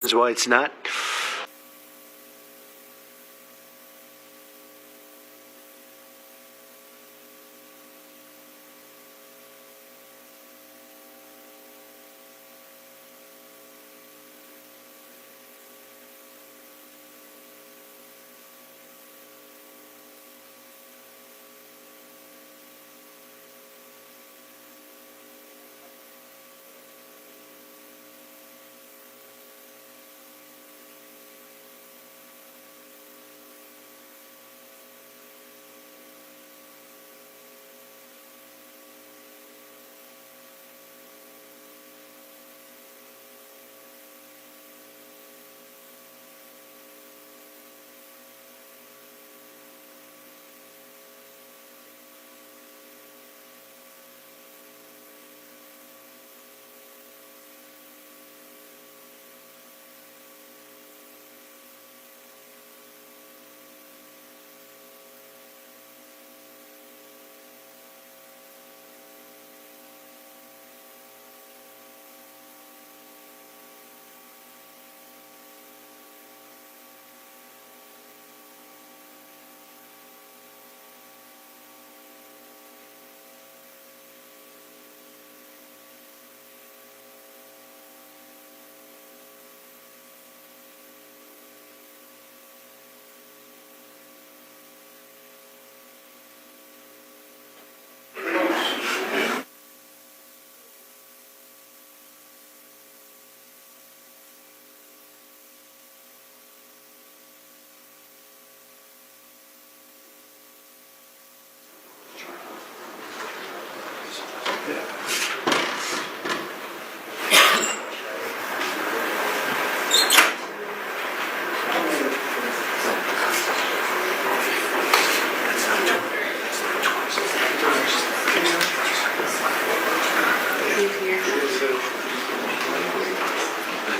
That's why it's not.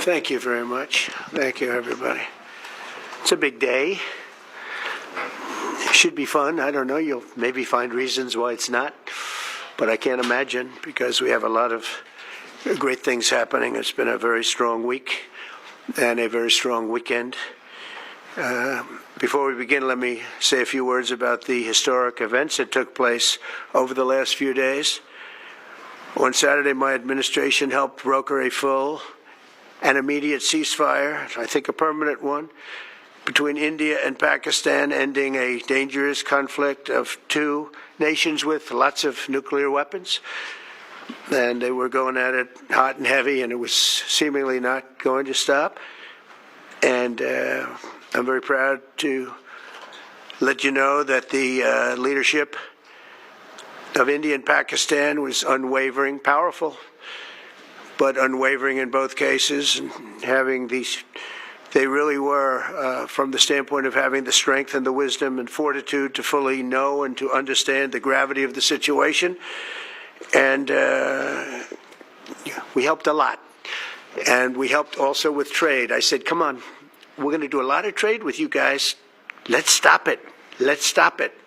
Thank you very much. Thank you, everybody. It's a big day. It should be fun. I don't know. You'll maybe find reasons why it's not, but I can't imagine because we have a lot of great things happening. It's been a very strong week and a very strong weekend. Before we begin, let me say a few words about the historic events that took place over the last few days. On Saturday, my administration helped broker a full and immediate ceasefire, I think a permanent one, between India and Pakistan, ending a dangerous conflict of two nations with lots of nuclear weapons. And they were going at it hot and heavy, and it was seemingly not going to stop. And I'm very proud to let you know that the leadership of India and Pakistan was unwavering, powerful, but unwavering in both cases, and having these, they really were, from the standpoint of having the strength and the wisdom and fortitude to fully know and to understand the gravity of the situation. And we helped a lot. And we helped also with trade. I said, come on, we're going to do a lot of trade with you guys. Let's stop it. Let's stop it.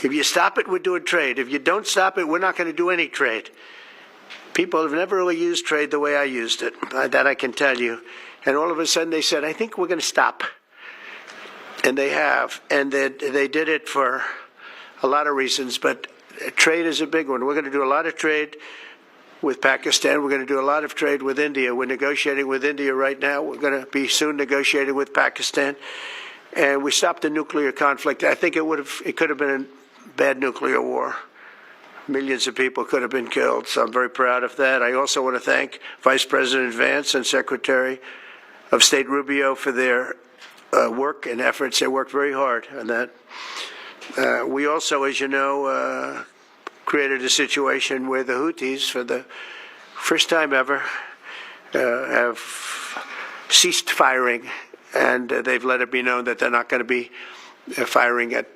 If you stop it, we're doing trade. If you don't stop it, we're not going to do any trade. People have never really used trade the way I used it. That I can tell you. And all of a sudden they said, I think we're going to stop. And they have. And they did it for a lot of reasons. But trade is a big one. We're going to do a lot of trade with Pakistan. We're going to do a lot of trade with India. We're negotiating with India right now. We're going to be soon negotiating with Pakistan. And we stopped the nuclear conflict. I think it could have been a bad nuclear war. Millions of people could have been killed, so I'm very proud of that. I also want to thank Vice President Vance and Secretary of State Rubio for their work and efforts. They worked very hard on that. We also, as you know, created a situation where the Houthis, for the first time ever, have ceased firing, and they've let it be known that they're not going to be firing at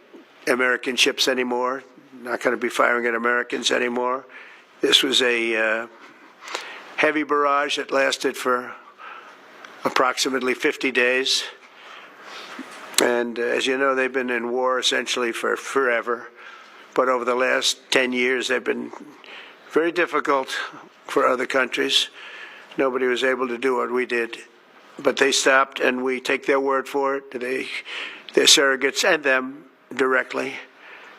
American ships anymore. Not going to be firing at Americans anymore. This was a heavy barrage that lasted for approximately 50 days. And as you know, they've been in war essentially for forever. But over the last 10 years, they've been very difficult for other countries. Nobody was able to do what we did but they stopped, and we take their word for it. Their surrogates and them directly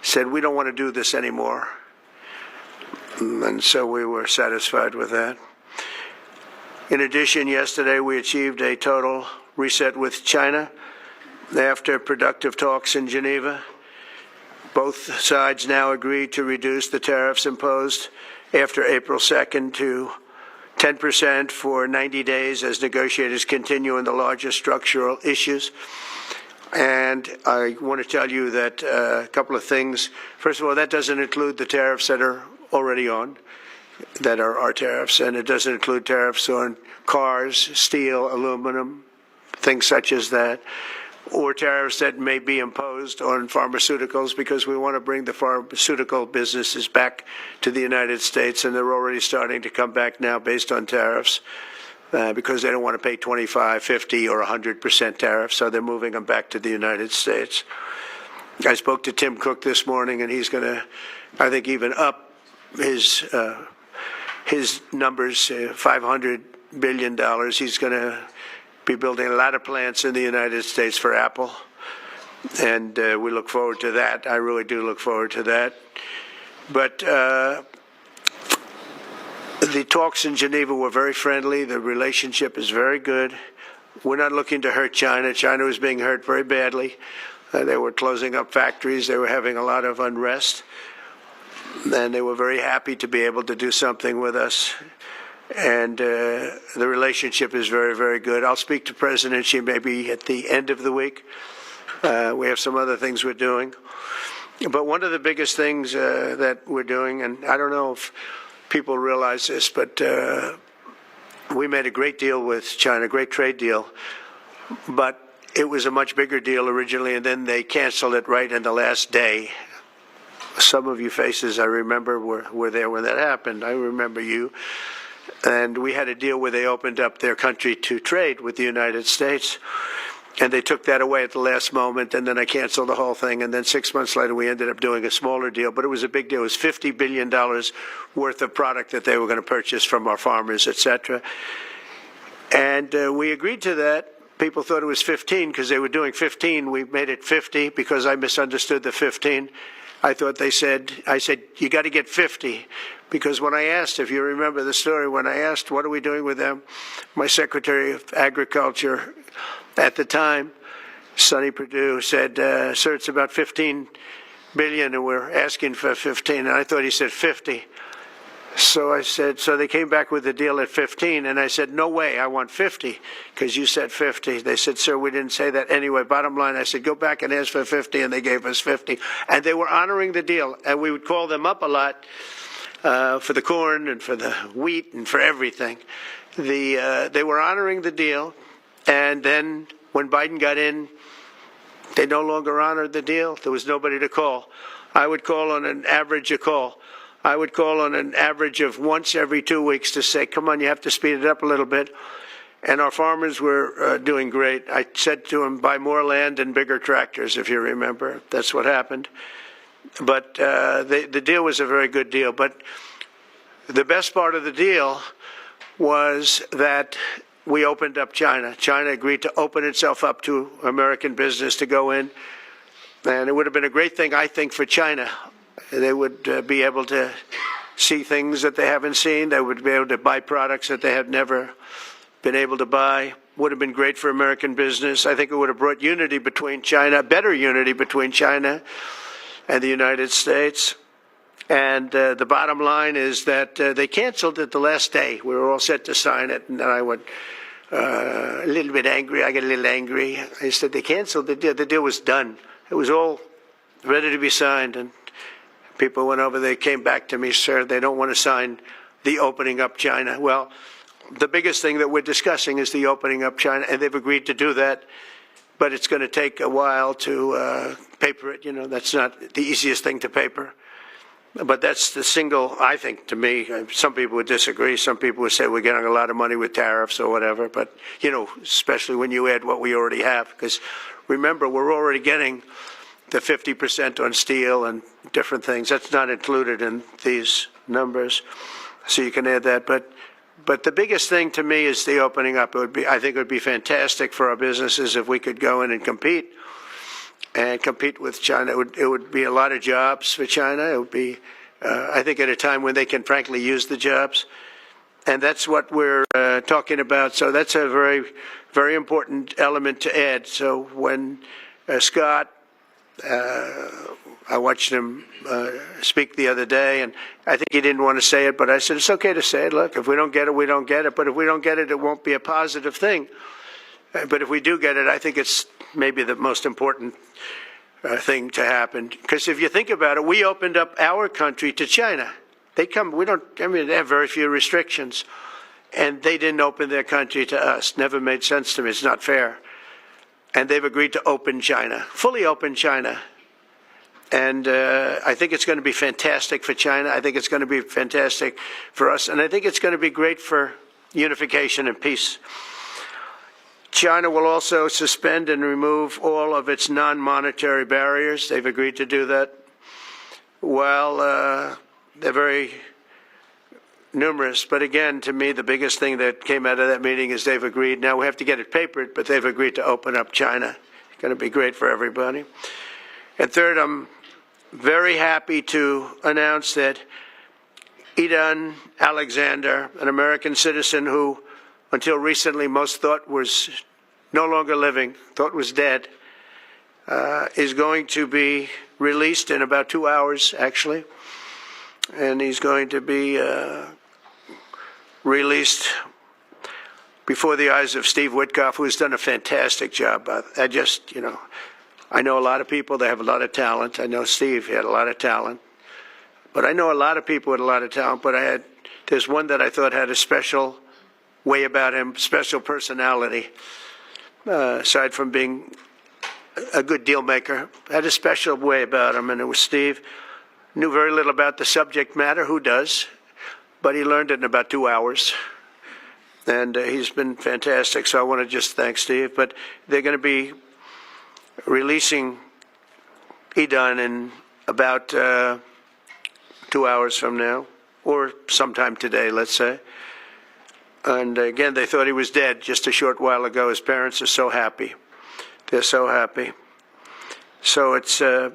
said, we don't want to do this anymore. And so we were satisfied with that. In addition, yesterday we achieved a total reset with China after productive talks in Geneva. Both sides now agreed to reduce the tariffs imposed after April 2nd to 10% for 90 days as negotiators continue on the largest structural issues. And I want to tell you that a couple of things. First of all, that doesn't include the tariffs that are already on, that are our tariffs, and it doesn't include tariffs on cars, steel, aluminum, things such as that, or tariffs that may be imposed on pharmaceuticals, because we want to bring the pharmaceutical businesses back to the United States, and they're already starting to come back now based on tariffs. Because they don't want to pay 25, 50, or 100% tariffs, so they're moving them back to the United States. I spoke to Tim Cook this morning, and he's going to, I think, even up his numbers, $500 billion. He's going to be building a lot of plants in the United States for Apple, and we look forward to that. I really do look forward to that. But the talks in Geneva were very friendly. The relationship is very good. We're not looking to hurt China. China was being hurt very badly. They were closing up factories. They were having a lot of unrest. And they were very happy to be able to do something with us. And the relationship is very, very good. I'll speak to President Xi maybe at the end of the week. We have some other things we're doing. But one of the biggest things that we're doing, and I don't know if people realize this, but we made a great deal with China, great trade deal, but it was a much bigger deal originally, and then they canceled it right in the last day. Some of you faces, I remember, were there when that happened. I remember you. And we had a deal where they opened up their country to trade with the United States. And they took that away at the last moment, and then I canceled the whole thing. And then 6 months later, we ended up doing a smaller deal. But it was a big deal. It was $50 billion worth of product that they were going to purchase from our farmers, et cetera. And we agreed to that. People thought it was 15 because they were doing 15. We made it 50 because I misunderstood the 15. I said, you got to get 50. Because when I asked, if you remember the story, when I asked, what are we doing with them? My Secretary of Agriculture at the time, Sonny Perdue, said, sir, it's about 15 billion and we're asking for 15. And I thought he said 50. So I said, so they came back with the deal at 15. And I said, no way, I want 50 because you said 50. They said, sir, we didn't say that. Anyway, bottom line, I said, go back and ask for 50. And they gave us 50. And they were honoring the deal. And we would call them up a lot for the corn and for the wheat and for everything. They were honoring the deal. And then when Biden got in, they no longer honored the deal. There was nobody to call. I would call on an average a call. I would call on an average of once every 2 weeks to say, come on, you have to speed it up a little bit. And our farmers were doing great. I said to them, buy more land and bigger tractors, if you remember. That's what happened. But the deal was a very good deal. But the best part of the deal was that we opened up China. China agreed to open itself up to American business to go in. And it would have been a great thing, I think, for China. They would be able to see things that they haven't seen. They would be able to buy products that they had never been able to buy. Would have been great for American business. I think it would have brought unity between China, better unity between China and the United States. And the bottom line is that they canceled it the last day. We were all set to sign it, and then I went a little bit angry. I got a little angry. I said they canceled the deal. The deal was done. It was all ready to be signed, and people went over, they came back to me, sir, they don't want to sign the opening up China. Well, the biggest thing that we're discussing is the opening up China, and they've agreed to do that, but it's going to take a while to paper it. You know, that's not the easiest thing to paper. But that's the single, I think, to me, some people would disagree. Some people would say we're getting a lot of money with tariffs or whatever. But, you know, especially when you add what we already have. Because remember, we're already getting the 50% on steel and different things. That's not included in these numbers. So you can add that. But But the biggest thing to me is the opening up. I think it would be fantastic for our businesses if we could go in and compete with China. It would be a lot of jobs for China. It would be, I think, at a time when they can frankly use the jobs. And that's what we're talking about. So that's a very, very important element to add. So when Scott, I watched him speak the other day, and I think he didn't want to say it, but I said, it's okay to say it. Look, if we don't get it, we don't get it. But if we don't get it, it won't be a positive thing. But if we do get it, I think it's maybe the most important thing to happen. Because if you think about it, we opened up our country to China. They come, they have very few restrictions. And they didn't open their country to us. Never made sense to me. It's not fair. And they've agreed to open China, fully open China. And I think it's going to be fantastic for China. I think it's going to be fantastic for us. And I think it's going to be great for unification and peace. China will also suspend and remove all of its non-monetary barriers. They've agreed to do that. Well, they're very numerous. But again, to me, the biggest thing that came out of that meeting is they've agreed. Now we have to get it papered, but they've agreed to open up China. It's going to be great for everybody. And third, I'm very happy to announce that Idan Alexander, an American citizen who until recently most thought was no longer living, thought was dead, is going to be released in about 2 hours, actually. And he's going to be released before the eyes of Steve Witkoff, who's done a fantastic job. I know a lot of people that have a lot of talent. I know Steve had a lot of talent. But I know a lot of people with a lot of talent, but there's one that I thought had a special way about him, special personality, aside from being a good deal maker, had a special way about him, and it was Steve. Knew very little about the subject matter, who does, but he learned it in about 2 hours. And he's been fantastic, so I want to just thank Steve. But they're going to be releasing Idan in about 2 hours from now, or sometime today, let's say. And again, they thought he was dead just a short while ago. His parents are so happy. They're so happy. So it's, as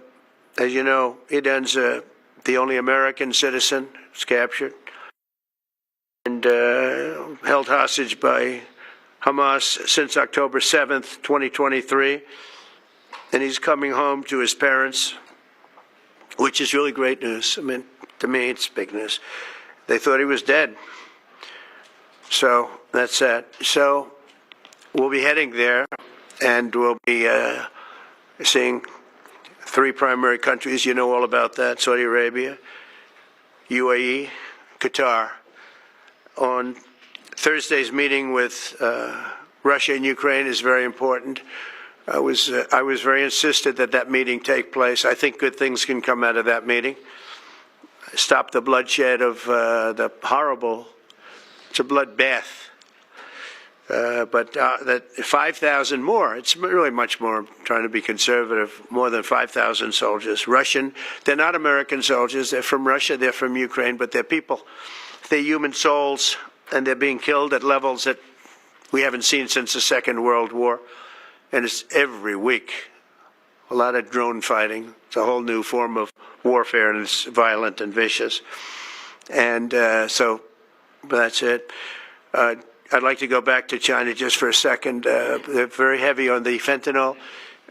you know, Idan's the only American citizen who's captured and held hostage by Hamas since October 7th, 2023. And he's coming home to his parents, which is really great news. I mean, to me, it's big news. They thought he was dead. So that's that. So we'll be heading there, and we'll be seeing 3 primary countries. You know all about that: Saudi Arabia, UAE, Qatar. On Thursday's meeting with Russia and Ukraine is very important. I was very insistent that that meeting take place. I think good things can come out of that meeting. Stop the bloodshed of the horrible. It's a bloodbath. But that 5,000 more, it's really much more, I'm trying to be conservative, more than 5,000 soldiers. Russian, they're not American soldiers, they're from Russia, they're from Ukraine, but they're people. They're human souls, and they're being killed at levels that we haven't seen since the Second World War. And it's every week. A lot of drone fighting. It's a whole new form of warfare, and it's violent and vicious. And so that's it. I'd like to go back to China just for a second. They're very heavy on the fentanyl.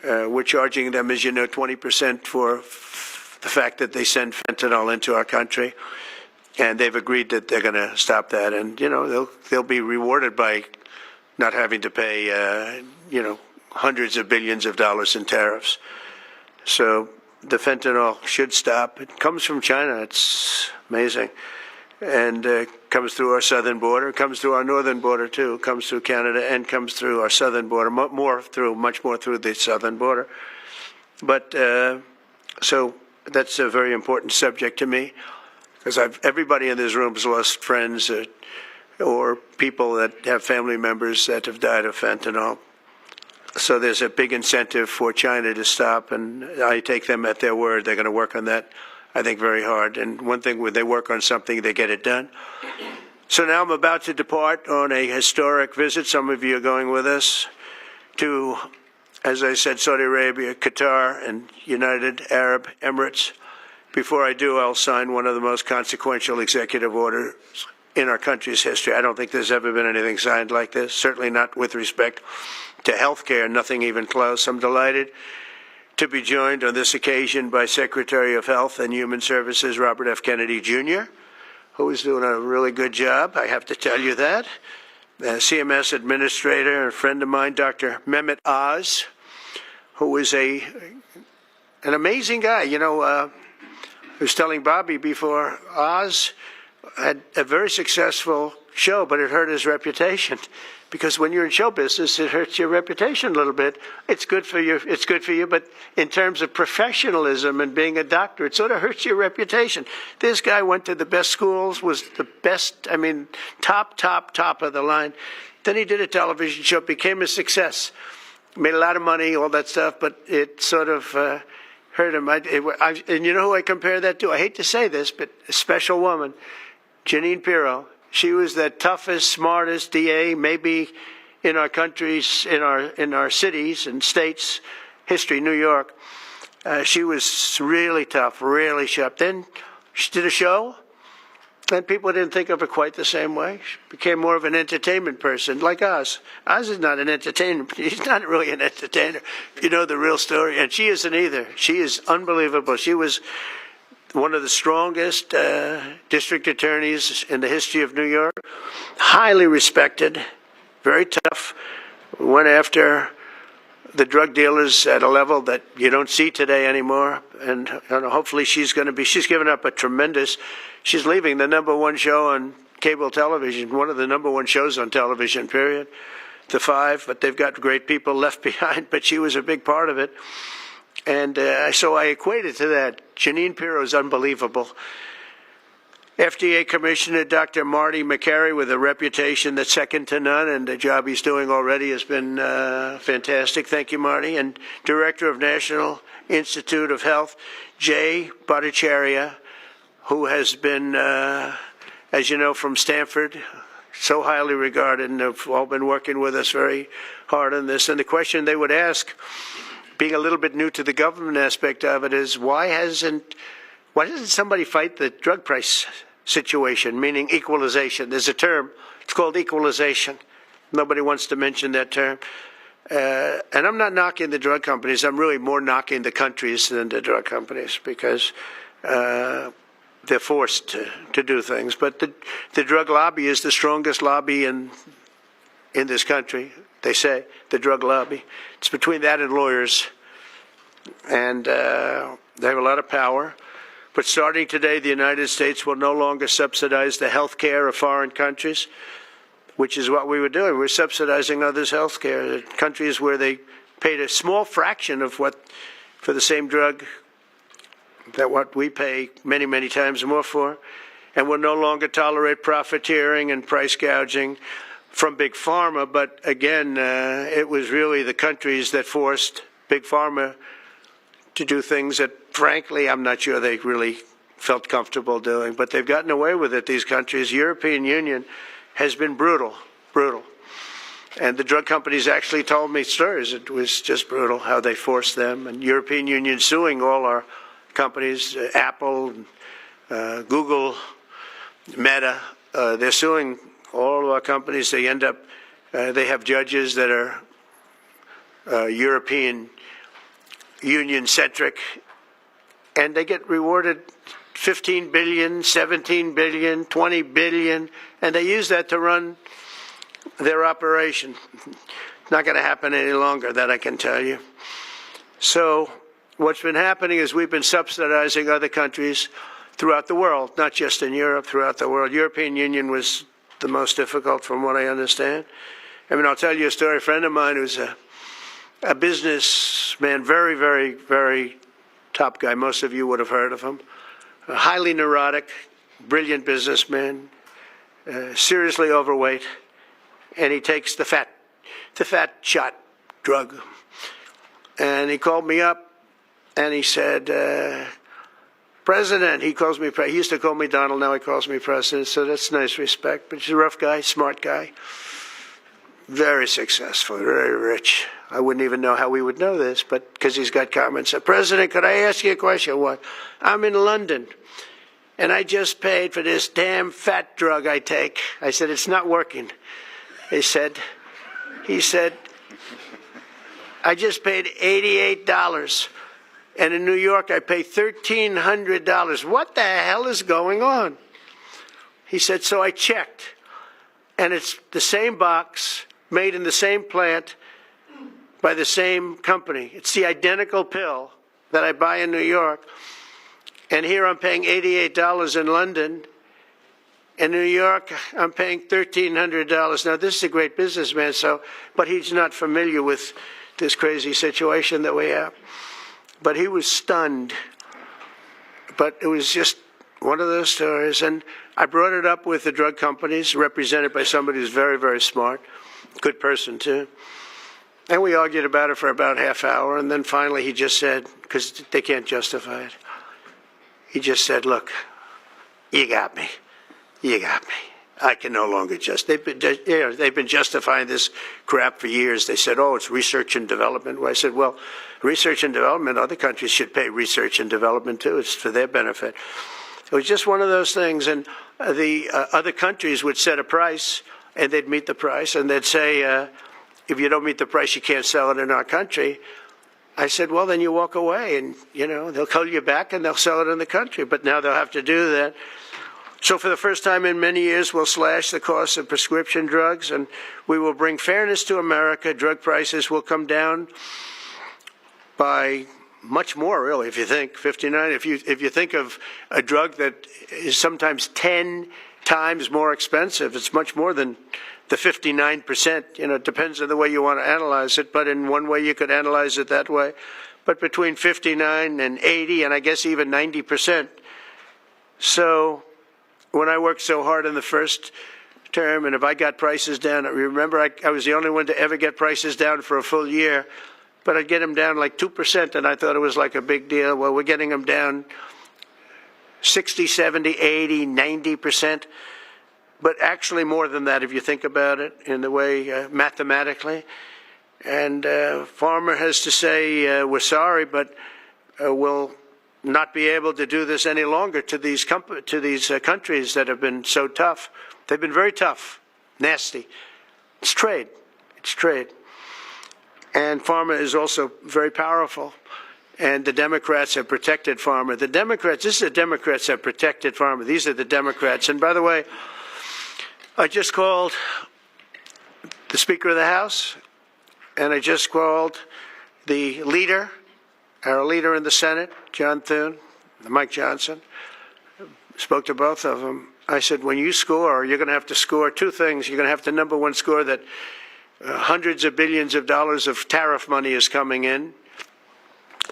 We're charging them, as you know, 20% for the fact that they send fentanyl into our country. And they've agreed that they're going to stop that. And, they'll be rewarded by not having to pay, hundreds of billions of dollars in tariffs. So the fentanyl should stop. It comes from China. It's amazing. And comes through our southern border, comes through our northern border too, comes through Canada, and comes through our southern border, much more through the southern border. But so that's a very important subject to me, because everybody in this room has lost friends or people that have family members that have died of fentanyl. So there's a big incentive for China to stop, and I take them at their word. They're going to work on that, I think, very hard. And one thing, when they work on something, they get it done. So now I'm about to depart on a historic visit. Some of you are going with us to, as I said, Saudi Arabia, Qatar, and United Arab Emirates. Before I do, I'll sign one of the most consequential executive orders in our country's history. I don't think there's ever been anything signed like this, certainly not with respect to health care, nothing even close. I'm delighted to be joined on this occasion by Secretary of Health and Human Services Robert F. Kennedy, Jr., who is doing a really good job, I have to tell you that. CMS Administrator, a friend of mine, Dr. Mehmet Oz, who is an amazing guy. You know, I was telling Bobby before, Oz had a very successful show, but it hurt his reputation. Because when you're in show business, it hurts your reputation a little bit. It's good for you, but in terms of professionalism and being a doctor, it sort of hurts your reputation. This guy went to the best schools, was the best, I mean, top of the line. Then he did a television show, became a success, made a lot of money, all that stuff, but it sort of hurt him. And you know who I compare that to? I hate to say this, but a special woman, Jeanine Pirro. She was the toughest, smartest DA, maybe in our countries, in our cities and states, history, New York. She was really tough, really sharp. Then she did a show, and people didn't think of her quite the same way. She became more of an entertainment person, like Oz. Oz is not an entertainer. He's not really an entertainer, if you know the real story. And she isn't either. She is unbelievable. She was one of the strongest district attorneys in the history of New York, highly respected, very tough, went after the drug dealers at a level that you don't see today anymore. And hopefully she's given up a tremendous, she's leaving the #1 show on cable television, one of the #1 shows on television, period, to 5, but they've got great people left behind, but she was a big part of it. And so I equated to that. Jeanine Pirro is unbelievable. FDA Commissioner Dr. Marty McCary, with a reputation that's second to none, and the job he's doing already has been fantastic. Thank you, Marty. And Director of National Institute of Health, Jay Bhattacharya, who has been, as you know, from Stanford, so highly regarded, and have all been working with us very hard on this. And the question they would ask, being a little bit new to the government aspect of it, is why doesn't somebody fight the drug price situation, meaning equalization? There's a term, it's called equalization. Nobody wants to mention that term. And I'm not knocking the drug companies. I'm really more knocking the countries than the drug companies, because they're forced to do things. But the drug lobby is the strongest lobby in this country. They say, the drug lobby. It's between that and lawyers. And they have a lot of power. But starting today, the United States will no longer subsidize the health care of foreign countries, which is what we were doing. We're subsidizing others' health care. Countries where they paid a small fraction of what, for the same drug, that what we pay many, many times more for. And we'll no longer tolerate profiteering and price gouging from Big Pharma, but again, it was really the countries that forced Big Pharma to do things that, frankly, I'm not sure they really felt comfortable doing, but they've gotten away with it, these countries. European Union has been brutal. And the drug companies actually told me stories. It was just brutal how they forced them. And European Union suing all our companies, Apple, Google, Meta, they're suing all of our companies. They end up, they have judges that are European Union-centric, and they get rewarded $15 billion, $17 billion, $20 billion, and they use that to run their operation. It's not going to happen any longer, that I can tell you. So what's been happening is we've been subsidizing other countries throughout the world, not just in Europe, throughout the world. European Union was the most difficult, from what I understand. I mean, I'll tell you a story. A friend of mine who's a businessman, very, very, very top guy. Most of you would have heard of him. A highly neurotic, brilliant businessman, seriously overweight, and he takes the fat shot drug. And he called me up, and he said, President, he calls me, he used to call me Donald, now he calls me President, so that's nice respect. But he's a rough guy, smart guy, very successful, very rich. I wouldn't even know how we would know this, but because he's got comments. President, could I ask you a question? What? I'm in London, and I just paid for this damn fat drug I take. I said, it's not working. He said, I just paid $88. And in New York, I pay $1,300. What the hell is going on? He said, so I checked. And it's the same box, made in the same plant, by the same company. It's the identical pill that I buy in New York. And here I'm paying $88 in London. In New York, I'm paying $1,300. Now, this is a great businessman, but he's not familiar with this crazy situation that we have. But he was stunned. But it was just one of those stories. And I brought it up with the drug companies, represented by somebody who's very, very smart, good person too. And we argued about it for about half hour. And then finally he just said, because they can't justify it, he just said, look, you got me. You got me. I can no longer they've been justifying this crap for years. They said, oh, it's research and development. Well, I said, well, research and development, other countries should pay research and development too. It's for their benefit. It was just one of those things. And the other countries would set a price, and they'd meet the price, and they'd say, if you don't meet the price, you can't sell it in our country. I said, well, then you walk away, and, they'll call you back, and they'll sell it in the country. But now they'll have to do that. So for the first time in many years, we'll slash the cost of prescription drugs, and we will bring fairness to America. Drug prices will come down by much more, really, if you think 59. If you think of a drug that is sometimes 10 times more expensive, it's much more than the 59%. It depends on the way you want to analyze it, but in one way you could analyze it that way. But between 59 and 80, and I guess even 90%. So when I worked so hard in the first term, and if I got prices down, remember I was the only one to ever get prices down for a full year, but I'd get them down like 2%, and I thought it was like a big deal. Well, we're getting them down 60, 70, 80, 90%, but actually more than that if you think about it in the way mathematically. And Pharma has to say, we're sorry, but we'll not be able to do this any longer to these countries that have been so tough. They've been very tough, nasty. It's trade. It's trade. And pharma is also very powerful. And the Democrats have protected pharma. This is the Democrats have protected pharma. These are the Democrats. And by the way, I just called the Speaker of the House, and I just called the leader, our leader in the Senate, John Thune, Mike Johnson. Spoke to both of them. I said, when you score, you're going to have to score two things. You're going to have to, number one, score that hundreds of billions of dollars of tariff money is coming in.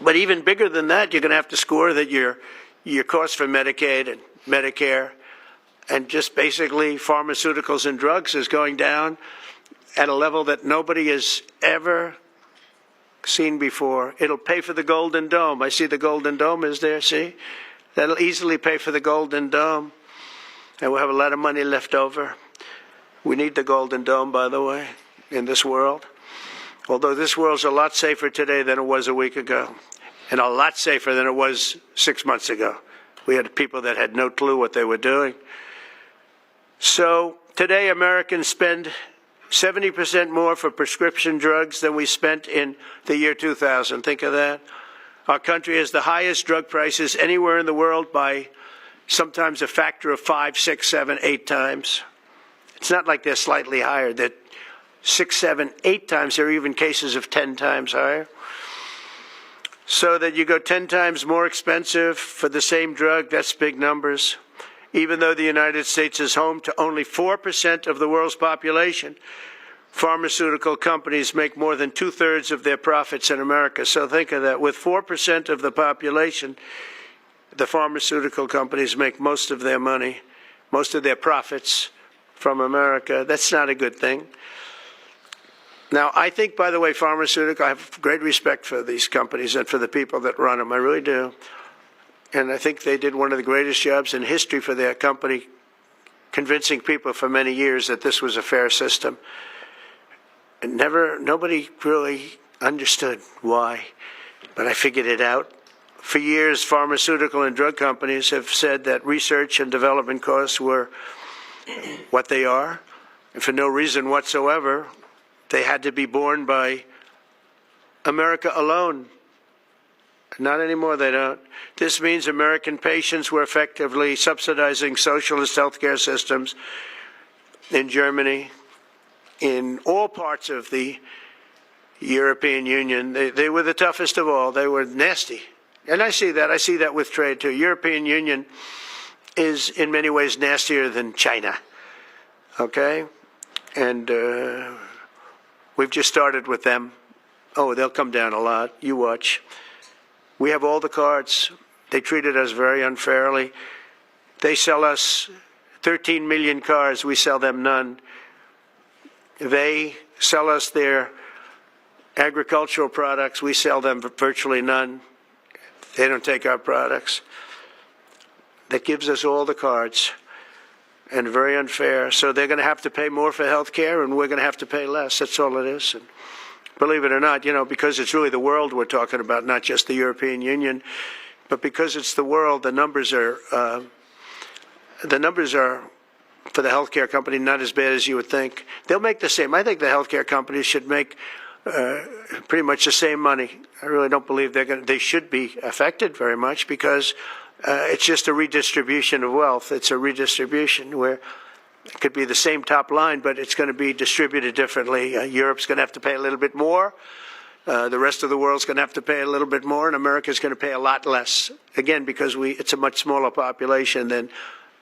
But even bigger than that, you're going to have to score that your cost for Medicaid and Medicare and just basically pharmaceuticals and drugs is going down at a level that nobody has ever seen before. It'll pay for the Golden Dome. I see the Golden Dome is there, see? That'll easily pay for the Golden Dome. And we'll have a lot of money left over. We need the Golden Dome, by the way, in this world. Although this world's a lot safer today than it was a week ago. And a lot safer than it was 6 months ago. We had people that had no clue what they were doing. So today Americans spend 70% more for prescription drugs than we spent in the year 2000. Think of that. Our country has the highest drug prices anywhere in the world by sometimes a factor of 5, 6, 7, 8 times. It's not like they're slightly higher. They're 6, 7, 8 times. There are even cases of 10 times higher. So that you go 10 times more expensive for the same drug, that's big numbers. Even though the United States is home to only 4% of the world's population, pharmaceutical companies make more than 2/3 of their profits in America. So think of that. With 4% of the population, the pharmaceutical companies make most of their money, most of their profits from America. That's not a good thing. Now, I think, by the way, I have great respect for these companies and for the people that run them. I really do. And I think they did one of the greatest jobs in history for their company, convincing people for many years that this was a fair system. And nobody really understood why, but I figured it out. For years, pharmaceutical and drug companies have said that research and development costs were what they are, and for no reason whatsoever, they had to be borne by America alone. Not anymore, they don't. This means American patients were effectively subsidizing socialist healthcare systems in Germany, in all parts of the European Union. They were the toughest of all. They were nasty. And I see that. I see that with trade, too. European Union is, in many ways, nastier than China. Okay? And we've just started with them. Oh, they'll come down a lot. You watch. We have all the cards. They treated us very unfairly. They sell us 13 million cars. We sell them none. They sell us their agricultural products. We sell them virtually none. They don't take our products. That gives us all the cards, and very unfair. So they're going to have to pay more for health care, and we're going to have to pay less. That's all it is. And believe it or not, because it's really the world we're talking about, not just the European Union, but because it's the world, the numbers are for the healthcare company not as bad as you would think. They'll make the same. I think the healthcare companies should make pretty much the same money. I really don't believe they should be affected very much, because it's just a redistribution of wealth. It's a redistribution where it could be the same top line, but it's going to be distributed differently. Europe's going to have to pay a little bit more. The rest of the world's going to have to pay a little bit more, and America's going to pay a lot less. Again, because it's a much smaller population than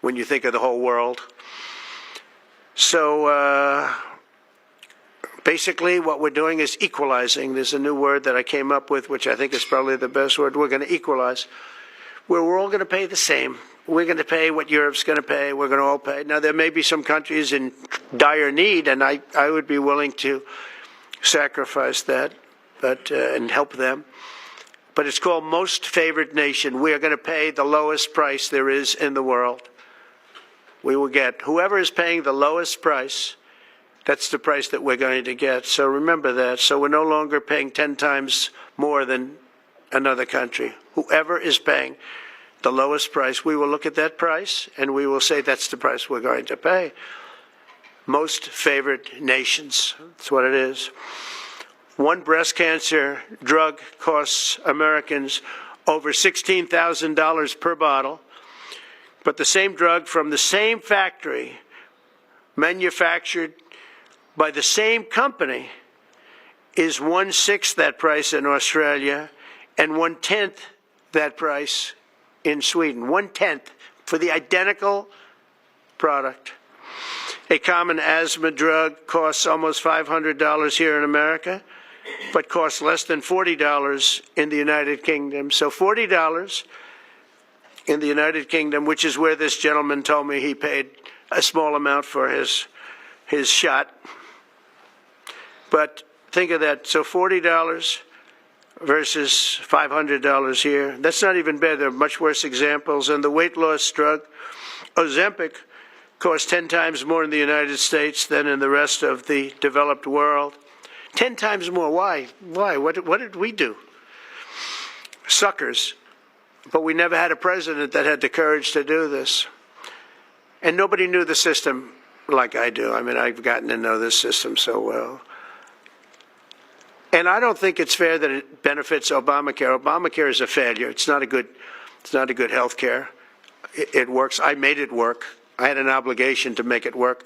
when you think of the whole world. So basically what we're doing is equalizing. There's a new word that I came up with, which I think is probably the best word. We're going to equalize, where we're all going to pay the same. We're going to pay what Europe's going to pay. We're going to all pay. Now, there may be some countries in dire need, and I would be willing to sacrifice that, and help them. But it's called most favored nation. We are going to pay the lowest price there is in the world. We will get whoever is paying the lowest price. That's the price that we're going to get. So remember that. So we're no longer paying 10 times more than another country. Whoever is paying the lowest price, we will look at that price and we will say that's the price we're going to pay. Most favored nations. That's what it is. One breast cancer drug costs Americans over $16,000 per bottle, but the same drug from the same factory, manufactured by the same company, is 1/6 that price in Australia and 1/10 that price in Sweden. 1/10 for the identical product. A common asthma drug costs almost $500 here in America, but costs less than $40 in the United Kingdom. So $40 in the United Kingdom, which is where this gentleman told me he paid a small amount for his shot. But think of that. So $40 versus $500 here. That's not even bad. There are much worse examples. And the weight loss drug, Ozempic, costs 10 times more in the United States than in the rest of the developed world. 10 times more. Why? Why? What did we do? Suckers. But we never had a president that had the courage to do this. And nobody knew the system like I do. I mean, I've gotten to know this system so well. And I don't think it's fair that it benefits Obamacare. Obamacare is a failure. It's not a good health care. It works. I made it work. I had an obligation to make it work,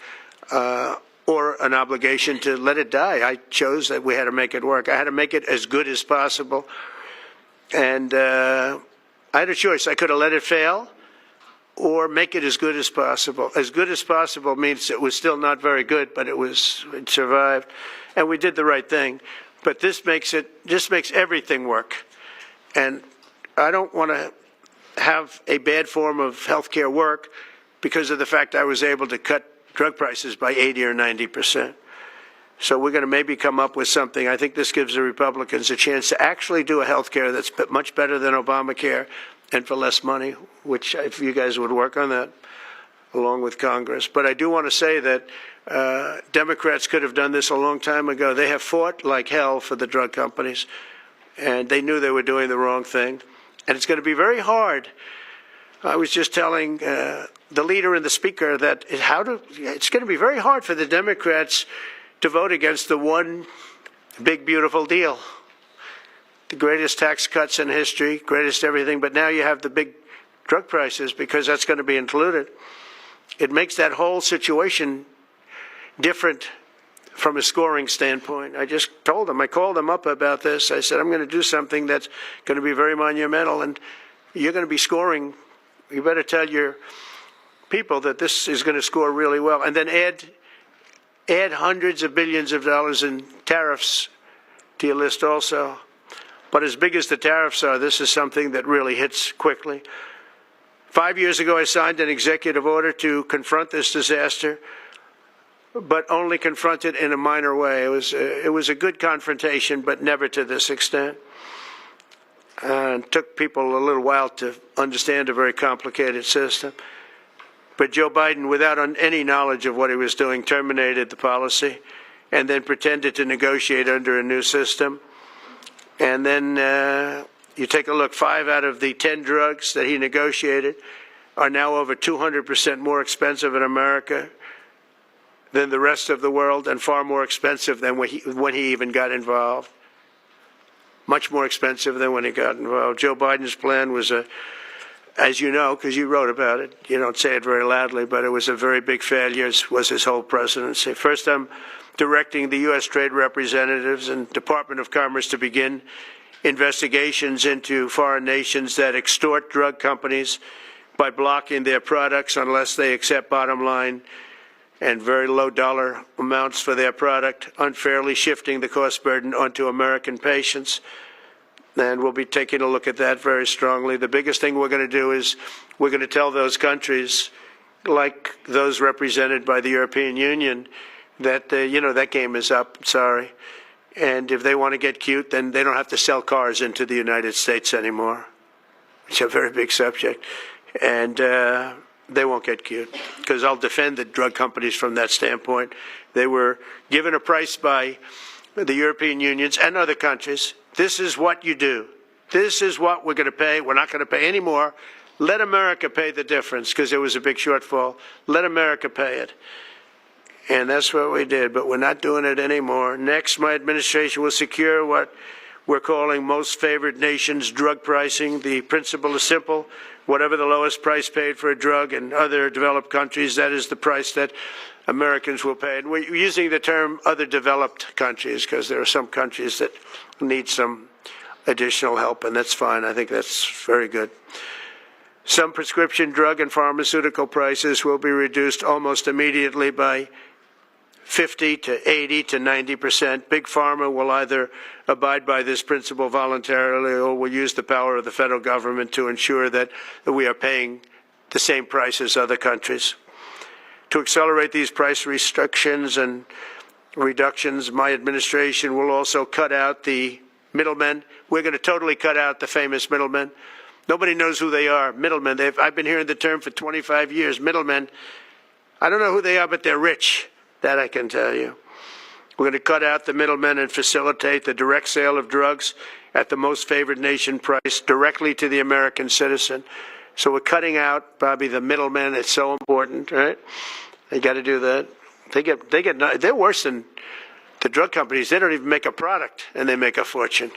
or an obligation to let it die. I chose that we had to make it work. I had to make it as good as possible. And I had a choice. I could have let it fail or make it as good as possible. As good as possible means it was still not very good, but it survived. And we did the right thing. But this makes everything work. And I don't want to have a bad form of health care work because of the fact I was able to cut drug prices by 80 or 90%. So we're going to maybe come up with something. I think this gives the Republicans a chance to actually do a health care that's much better than Obamacare and for less money, which if you guys would work on that along with Congress. But I do want to say that Democrats could have done this a long time ago. They have fought like hell for the drug companies, and they knew they were doing the wrong thing. And it's going to be very hard. I was just telling the leader and the speaker that it's going to be very hard for the Democrats to vote against the one big, beautiful deal. The greatest tax cuts in history, greatest everything, but now you have the big drug prices because that's going to be included. It makes that whole situation different from a scoring standpoint. I just told them, I called them up about this. I said, I'm going to do something that's going to be very monumental, and you're going to be scoring. You better tell your people that this is going to score really well, and then add hundreds of billions of dollars in tariffs to your list also. But as big as the tariffs are, this is something that really hits quickly. 5 years ago, I signed an executive order to confront this disaster, but only confront it in a minor way. It was a good confrontation, but never to this extent. And it took people a little while to understand a very complicated system. But Joe Biden, without any knowledge of what he was doing, terminated the policy and then pretended to negotiate under a new system. And then you take a look, 5 out of the 10 drugs that he negotiated are now over 200% more expensive in America than the rest of the world, and far more expensive than when he even got involved. Much more expensive than when he got involved. Joe Biden's plan was as you know, because you wrote about it, you don't say it very loudly, but it was a very big failure, was his whole presidency. First, I'm directing the U.S. Trade Representatives and Department of Commerce to begin investigations into foreign nations that extort drug companies by blocking their products unless they accept bottom line and very low dollar amounts for their product, unfairly shifting the cost burden onto American patients. And we'll be taking a look at that very strongly. The biggest thing we're going to do is we're going to tell those countries, like those represented by the European Union, that, that game is up, sorry. And if they want to get cute, then they don't have to sell cars into the United States anymore. It's a very big subject. And they won't get cute, because I'll defend the drug companies from that standpoint. They were given a price by the European unions and other countries. This is what you do. This is what we're going to pay. We're not going to pay any more. Let America pay the difference, because there was a big shortfall. Let America pay it. And that's what we did, but we're not doing it anymore. Next, my administration will secure what we're calling most favored nations drug pricing. The principle is simple. Whatever the lowest price paid for a drug in other developed countries, that is the price that Americans will pay. And we're using the term other developed countries because there are some countries that need some additional help, and that's fine. I think that's very good. Some prescription drug and pharmaceutical prices will be reduced almost immediately by 50 to 80 to 90%. Big Pharma will either abide by this principle voluntarily or will use the power of the federal government to ensure that we are paying the same price as other countries. To accelerate these price restrictions and reductions, my administration will also cut out the middlemen. We're going to totally cut out the famous middlemen. Nobody knows who they are, middlemen. I've been hearing the term for 25 years, middlemen. I don't know who they are, but they're rich. That I can tell you. We're going to cut out the middlemen and facilitate the direct sale of drugs at the most favored nation price directly to the American citizen. So we're cutting out, Bobby, the middlemen. It's so important, right? They got to do that. They're worse than the drug companies. They don't even make a product, and they make a fortune.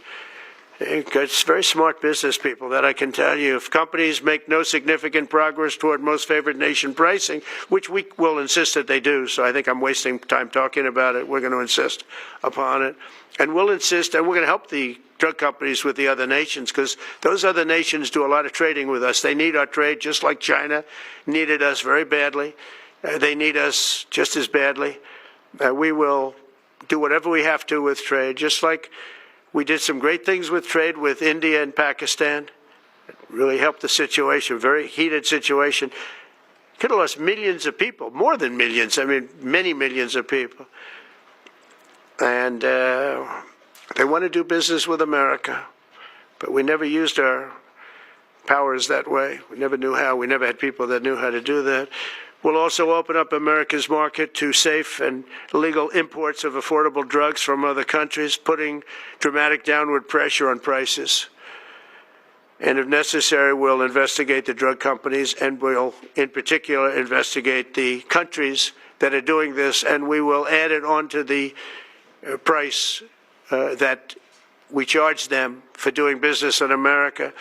It's very smart business people, that I can tell you. If companies make no significant progress toward most favored nation pricing, which we will insist that they do, so I think I'm wasting time talking about it. We're going to insist upon it. And we'll insist, and we're going to help the drug companies with the other nations, because those other nations do a lot of trading with us. They need our trade, just like China needed us very badly. They need us just as badly. We will do whatever we have to with trade, just like we did some great things with trade with India and Pakistan. It really helped the situation, very heated situation. Could have lost millions of people, more than millions, I mean, many millions of people. And they want to do business with America, but we never used our powers that way. We never knew how. We never had people that knew how to do that. We'll also open up America's market to safe and legal imports of affordable drugs from other countries, putting dramatic downward pressure on prices. And if necessary, we'll investigate the drug companies, and we'll, in particular, investigate the countries that are doing this, and we will add it onto the price that we charge them for doing business in America.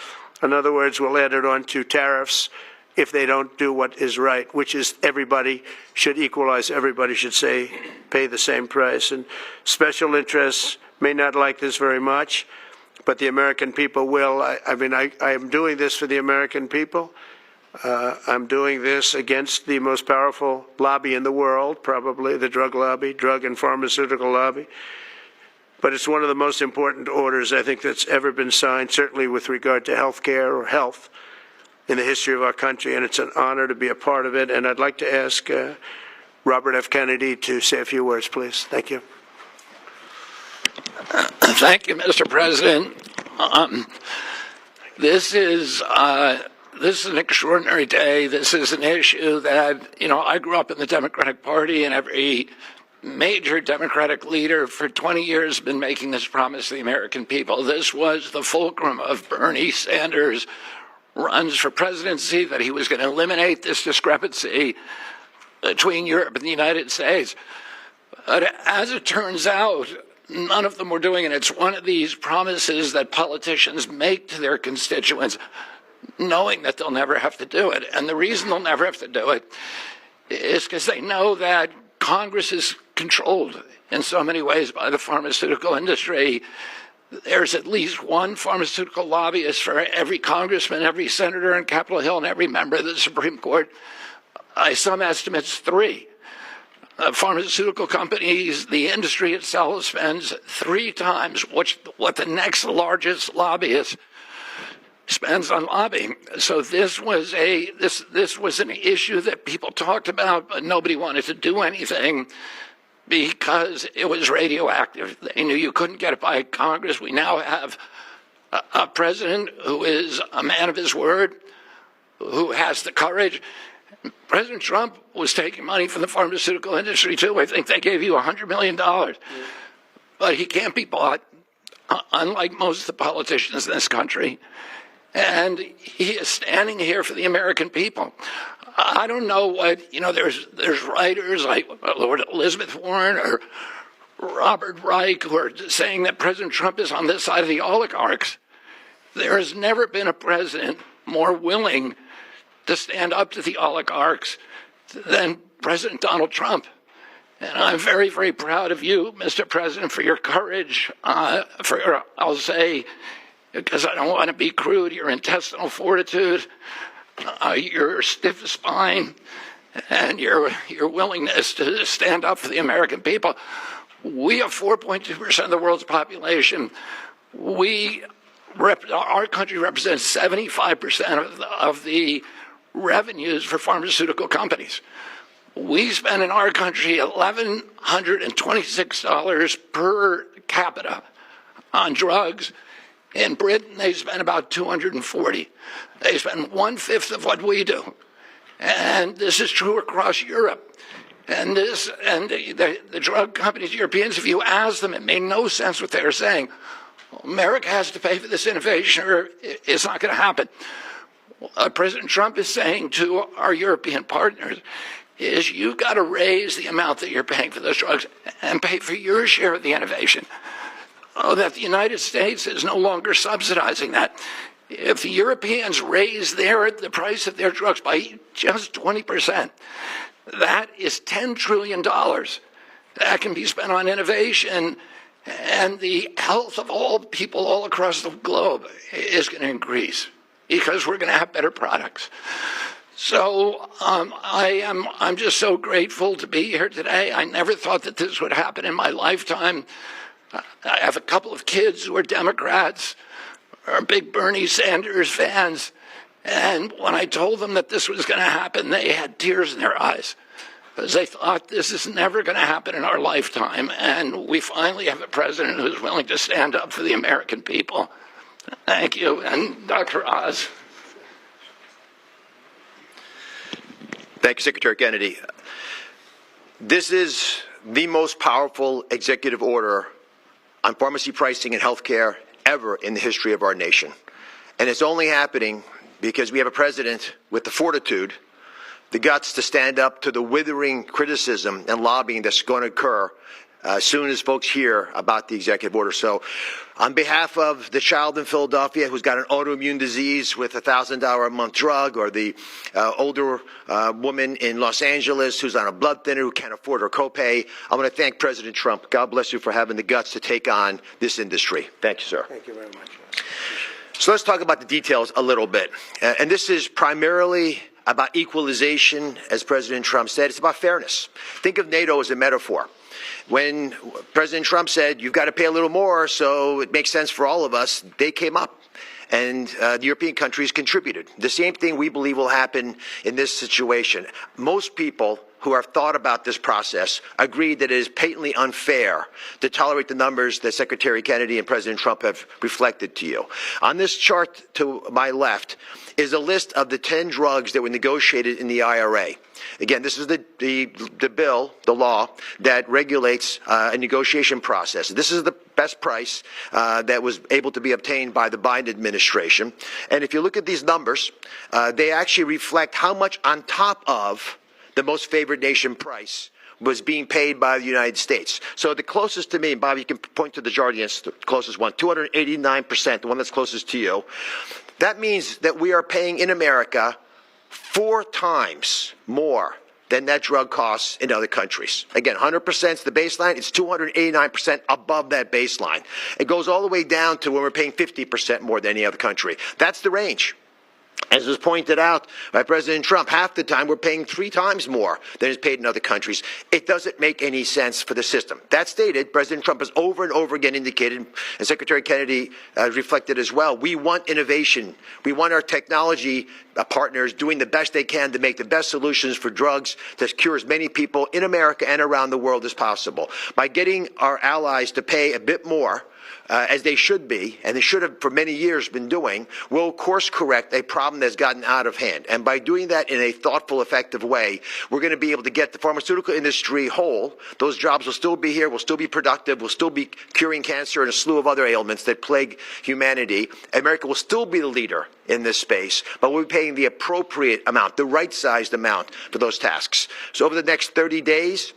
In other words, we'll add it onto tariffs if they don't do what is right, which is everybody should equalize, everybody should say, pay the same price. And special interests may not like this very much, but the American people will. I am doing this for the American people. I'm doing this against the most powerful lobby in the world, probably the drug lobby, drug and pharmaceutical lobby. But it's one of the most important orders, I think, that's ever been signed, certainly with regard to health care or health in the history of our country, and it's an honor to be a part of it. And I'd like to ask Robert F. Kennedy to say a few words, please. Thank you. Thank you, Mr. President. This is an extraordinary day. This is an issue that, I grew up in the Democratic Party, and every major Democratic leader for 20 years has been making this promise to the American people. This was the fulcrum of Bernie Sanders' runs for presidency, that he was going to eliminate this discrepancy between Europe and the United States. But as it turns out, none of them were doing it. It's one of these promises that politicians make to their constituents, knowing that they'll never have to do it. And the reason they'll never have to do it is because they know that Congress is controlled in so many ways by the pharmaceutical industry. There's at least one pharmaceutical lobbyist for every congressman, every senator on Capitol Hill, and every member of the Supreme Court. By some estimates, 3. Pharmaceutical companies, the industry itself, spends 3 times what the next largest lobbyist spends on lobbying. So this was an issue that people talked about, but nobody wanted to do anything because it was radioactive. They knew you couldn't get it by Congress. We now have a president who is a man of his word, who has the courage. President Trump was taking money from the pharmaceutical industry, too. I think they gave you $100 million. But he can't be bought, unlike most of the politicians in this country. And he is standing here for the American people. I don't know what, there's writers like Lord Elizabeth Warren or Robert Reich who are saying that President Trump is on this side of the oligarchs. There has never been a president more willing to stand up to the oligarchs than President Donald Trump. And I'm very, very proud of you, Mr. President, for your courage, I'll say, because I don't want to be crude, your intestinal fortitude, your stiff spine, and your willingness to stand up for the American people. We have 4.2% of the world's population. Our country represents 75% of the revenues for pharmaceutical companies. We spend in our country $1,126 per capita on drugs. In Britain, they spend about $240. They spend 1/5 of what we do. And this is true across Europe. And the drug companies, Europeans, if you ask them, it made no sense what they were saying. America has to pay for this innovation or it's not going to happen. What President Trump is saying to our European partners is you've got to raise the amount that you're paying for those drugs and pay for your share of the innovation. That the United States is no longer subsidizing that. If the Europeans raise the price of their drugs by just 20%, that is $10 trillion that can be spent on innovation, and the health of all people all across the globe is going to increase because we're going to have better products. So I'm just so grateful to be here today. I never thought that this would happen in my lifetime. I have a couple of kids who are Democrats, are big Bernie Sanders fans, and when I told them that this was going to happen, they had tears in their eyes because they thought this is never going to happen in our lifetime, and we finally have a president who's willing to stand up for the American people. Thank you, and Dr. Oz. Thank you, Secretary Kennedy. This is the most powerful executive order on pharmacy pricing and healthcare ever in the history of our nation. And it's only happening because we have a president with the fortitude, the guts to stand up to the withering criticism and lobbying that's going to occur as soon as folks hear about the executive order. So on behalf of the child in Philadelphia who's got an autoimmune disease with a $1,000 a month drug, or the older woman in Los Angeles who's on a blood thinner who can't afford her copay, I want to thank President Trump. God bless you for having the guts to take on this industry. Thank you, sir. Thank you very much. So let's talk about the details a little bit. And this is primarily about equalization, as President Trump said. It's about fairness. Think of NATO as a metaphor. When President Trump said, you've got to pay a little more so it makes sense for all of us, they came up. And the European countries contributed. The same thing we believe will happen in this situation. Most people who have thought about this process agree that it is patently unfair to tolerate the numbers that Secretary Kennedy and President Trump have reflected to you. On this chart to my left is a list of the 10 drugs that were negotiated in the IRA. Again, this is the bill, the law, that regulates a negotiation process. This is the best price that was able to be obtained by the Biden administration. And if you look at these numbers, they actually reflect how much on top of the most favored nation price was being paid by the United States. So the closest to me, Bob, you can point to the chart against the closest one, 289%, the one that's closest to you. That means that we are paying in America 4 times more than that drug costs in other countries. Again, 100% is the baseline. It's 289% above that baseline. It goes all the way down to when we're paying 50% more than any other country. That's the range. As was pointed out by President Trump, half the time we're paying 3 times more than is paid in other countries. It doesn't make any sense for the system. That stated, President Trump has over and over again indicated, and Secretary Kennedy reflected as well, we want innovation. We want our technology partners doing the best they can to make the best solutions for drugs to cure as many people in America and around the world as possible. By getting our allies to pay a bit more, as they should be, and they should have for many years been doing, will course correct a problem that's gotten out of hand. And by doing that in a thoughtful, effective way, we're going to be able to get the pharmaceutical industry whole. Those jobs will still be here, will still be productive, will still be curing cancer and a slew of other ailments that plague humanity. America will still be the leader in this space, but we'll be paying the appropriate amount, the right-sized amount for those tasks. So over the next 30 days,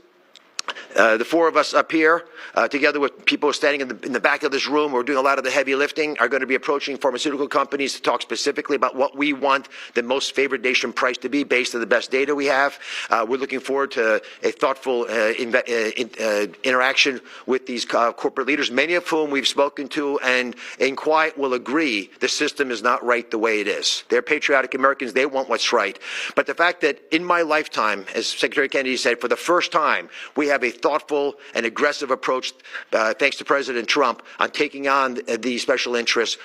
the 4 of us up here, together with people standing in the back of this room, we're doing a lot of the heavy lifting, are going to be approaching pharmaceutical companies to talk specifically about what we want the most favored nation price to be based on the best data we have. We're looking forward to a thoughtful interaction with these corporate leaders, many of whom we've spoken to and in quiet will agree the system is not right the way it is. They're patriotic Americans. They want what's right. But the fact that in my lifetime, as Secretary Kennedy said, for the first time, we have a thoughtful and aggressive approach, thanks to President Trump, on taking on the special interests,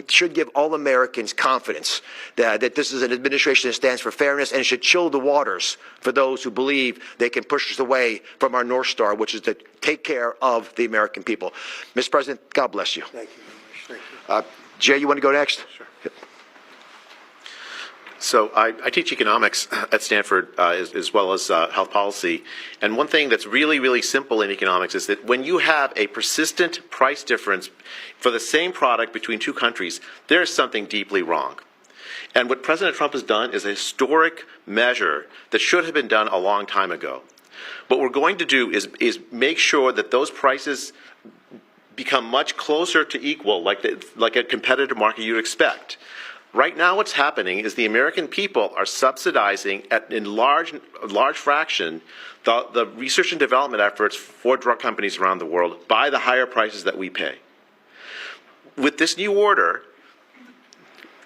should give all Americans confidence that this is an administration that stands for fairness and should chill the waters for those who believe they can push us away from our North Star, which is to take care of the American people. Mr. President, God bless you. Thank you very much. Thank you. Jay, you want to go next? Sure. So I teach economics at Stanford as well as health policy. And one thing that's really, really simple in economics is that when you have a persistent price difference for the same product between 2 countries, there's something deeply wrong. And what President Trump has done is a historic measure that should have been done a long time ago. What we're going to do is make sure that those prices become much closer to equal, like a competitive market you'd expect. Right now what's happening is the American people are subsidizing in large fraction the research and development efforts for drug companies around the world by the higher prices that we pay. With this new order,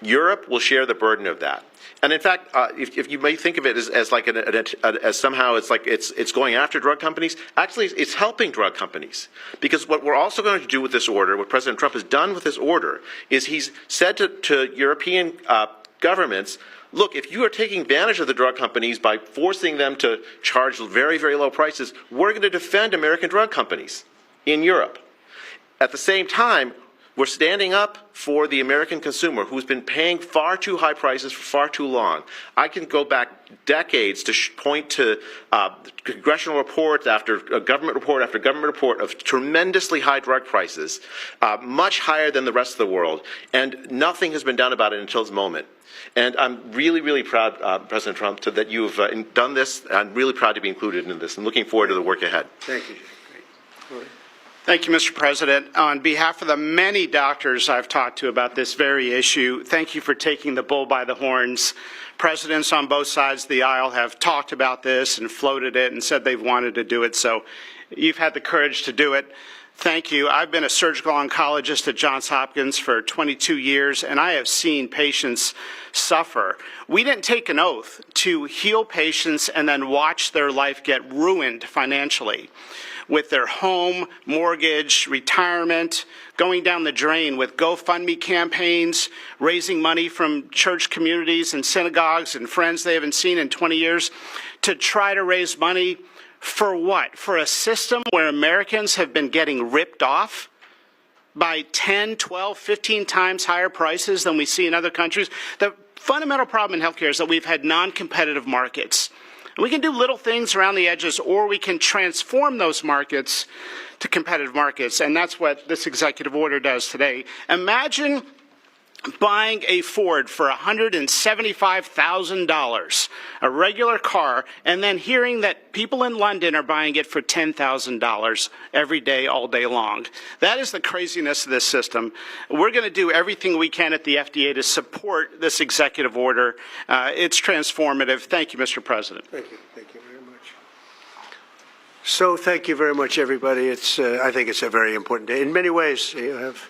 Europe will share the burden of that. And in fact, if you may think of it as like as somehow it's going after drug companies, actually it's helping drug companies. Because what we're also going to do with this order, what President Trump has done with this order, is he's said to European governments, look, if you are taking advantage of the drug companies by forcing them to charge very, very low prices, we're going to defend American drug companies in Europe. At the same time, We're standing up for the American consumer who's been paying far too high prices for far too long. I can go back decades to point to congressional reports after government report after government report of tremendously high drug prices, much higher than the rest of the world, and nothing has been done about it until this moment. And I'm really, really proud, President Trump, that you've done this. I'm really proud to be included in this and looking forward to the work ahead. Thank you. Great. Thank you, Mr. President. On behalf of the many doctors I've talked to about this very issue, thank you for taking the bull by the horns. Presidents on both sides of the aisle have talked about this and floated it and said they've wanted to do it, so you've had the courage to do it. Thank you. I've been a surgical oncologist at Johns Hopkins for 22 years, and I have seen patients suffer. We didn't take an oath to heal patients and then watch their life get ruined financially, with their home, mortgage, retirement, going down the drain with GoFundMe campaigns, raising money from church communities and synagogues and friends they haven't seen in 20 years to try to raise money for what? For a system where Americans have been getting ripped off by 10, 12, 15 times higher prices than we see in other countries? The fundamental problem in healthcare is that we've had non-competitive markets. And we can do little things around the edges, or we can transform those markets to competitive markets, and that's what this executive order does today. Imagine buying a Ford for $175,000, a regular car, and then hearing that people in London are buying it for $10,000 every day, all day long. That is the craziness of this system. We're going to do everything we can at the FDA to support this executive order. It's transformative. Thank you, Mr. President. Thank you. Thank you very much. So thank you very much, everybody. I think it's a very important day. In many ways, you have...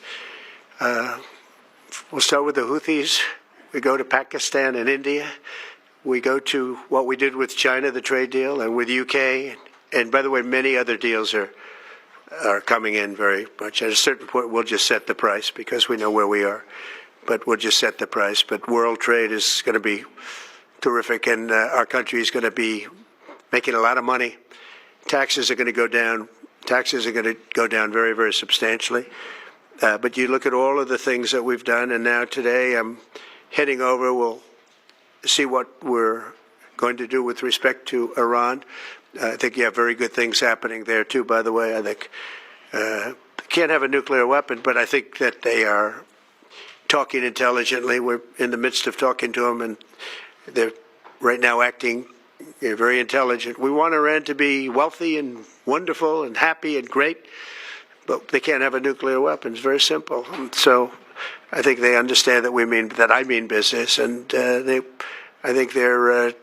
We'll start with the Houthis. We go to Pakistan and India. We go to what we did with China, the trade deal, and with UK. And by the way, many other deals are coming in very much. At a certain point, we'll just set the price because we know where we are. But we'll just set the price. But world trade is going to be terrific, and our country is going to be making a lot of money. Taxes are going to go down. Taxes are going to go down very, very substantially. But you look at all of the things that we've done, and now today I'm heading over. We'll see what we're going to do with respect to Iran. I think you have very good things happening there, too, by the way. I think they can't have a nuclear weapon, but I think that they are talking intelligently. We're in the midst of talking to them, and they're right now acting very intelligent. We want Iran to be wealthy and wonderful and happy and great. But they can't have a nuclear weapon. It's very simple. So I think they understand that I mean business, and I think they're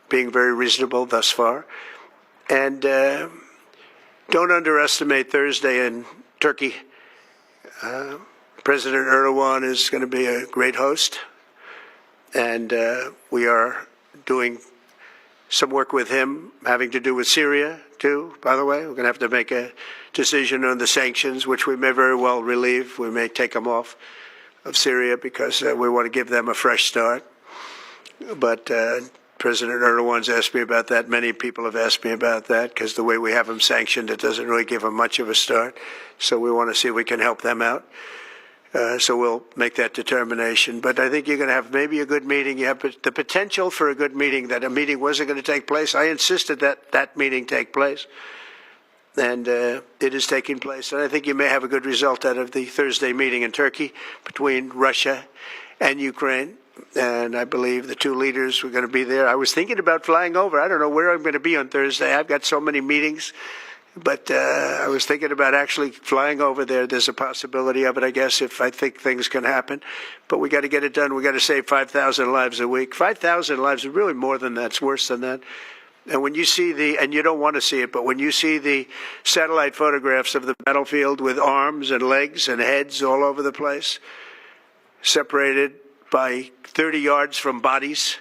being very reasonable thus far. And don't underestimate Thursday in Turkey. President Erdogan is going to be a great host, and we are doing some work with him having to do with Syria, too, by the way. We're going to have to make a decision on the sanctions, which we may very well relieve. We may take them off of Syria because we want to give them a fresh start. But President Erdogan's asked me about that. Many people have asked me about that because the way we have them sanctioned, it doesn't really give them much of a start. So we want to see if we can help them out. So we'll make that determination. But I think you're going to have maybe a good meeting. You have the potential for a good meeting, that a meeting wasn't going to take place. I insisted that that meeting take place. And it is taking place. And I think you may have a good result out of the Thursday meeting in Turkey between Russia and Ukraine. And I believe the two leaders were going to be there. I was thinking about flying over. I don't know where I'm going to be on Thursday. I've got so many meetings. But I was thinking about actually flying over there. There's a possibility of it, I guess, if I think things can happen. But we got to get it done. We got to save 5,000 lives a week. 5,000 lives is really more than that. It's worse than that. And when you see and you don't want to see it, but when you see the satellite photographs of the battlefield with arms and legs and heads all over the place, separated by 30 yards from bodies,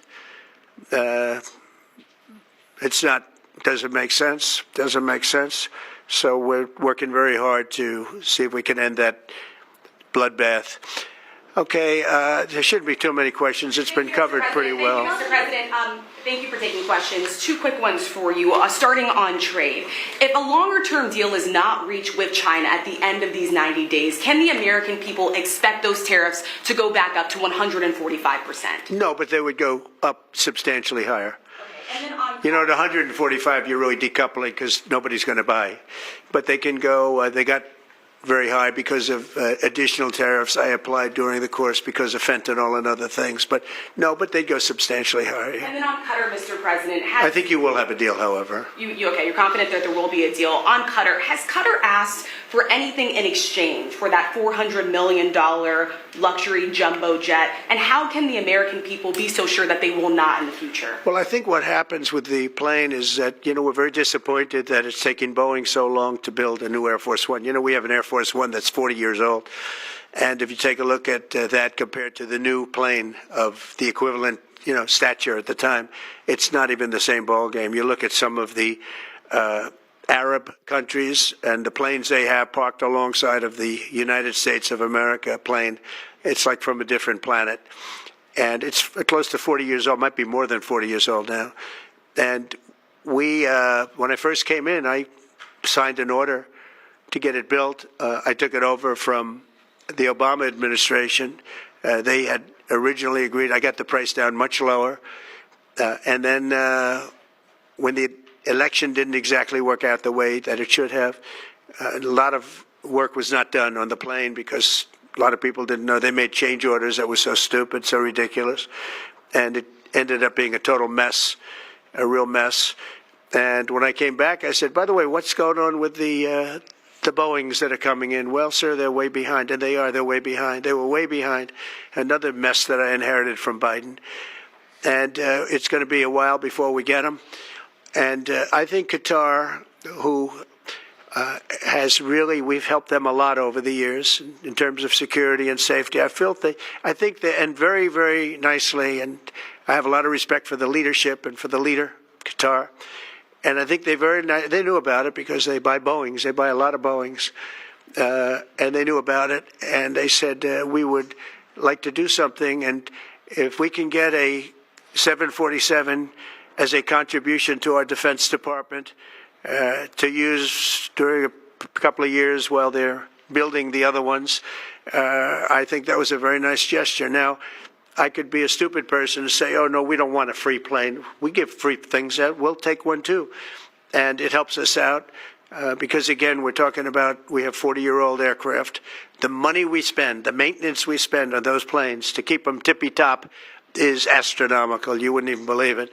doesn't make sense. Doesn't make sense. So we're working very hard to see if we can end that bloodbath. Okay, there shouldn't be too many questions. It's been covered pretty well. Mr. President, thank you for taking questions. Two quick ones for you, starting on trade. If a longer-term deal is not reached with China at the end of these 90 days, can the American people expect those tariffs to go back up to 145%? No, but they would go up substantially higher. And then on You know, at 145, you're really decoupling because nobody's going to buy. But they can go, they got very high because of additional tariffs I applied during the course because of fentanyl and other things. But no, but they'd go substantially higher. And then on Qatar, Mr. President, I think you will have a deal, however. You're confident that there will be a deal. On Qatar, has Qatar asked for anything in exchange for that $400 million luxury jumbo jet? And how can the American people be so sure that they will not in the future? Well, I think what happens with the plane is that, you know, we're very disappointed that it's taking Boeing so long to build a new Air Force One. You know, we have an Air Force One that's 40 years old. And if you take a look at that compared to the new plane of the equivalent, you know, stature at the time, it's not even the same ballgame. You look at some of the Arab countries and the planes they have parked alongside of the United States of America plane, it's like from a different planet. And it's close to 40 years old, might be more than 40 years old now. And we, when I first came in, I signed an order to get it built. I took it over from the Obama administration. They had originally agreed. I got the price down much lower. And then when the election didn't exactly work out the way that it should have, a lot of work was not done on the plane because a lot of people didn't know. They made change orders that were so stupid, so ridiculous. And it ended up being a total mess, a real mess. And when I came back, I said, by the way, what's going on with the Boeings that are coming in? Well, sir, they're way behind. And they are. They're way behind. They were way behind. Another mess that I inherited from Biden. And it's going to be a while before we get them. And I think Qatar, who has really, we've helped them a lot over the years in terms of security and safety. I think they, and very, very nicely, and I have a lot of respect for the leadership and for the leader, Qatar. And I think they knew about it because they buy Boeings. They buy a lot of Boeings. And they knew about it. And they said, we would like to do something. And if we can get a 747 as a contribution to our Defense Department to use during a couple of years while they're building the other ones, I think that was a very nice gesture. Now, I could be a stupid person and say, oh, no, we don't want a free plane. We give free things out. We'll take one, too. And it helps us out because, again, we're talking about we have 40-year-old aircraft. The money we spend, the maintenance we spend on those planes to keep them tippy-top is astronomical. You wouldn't even believe it.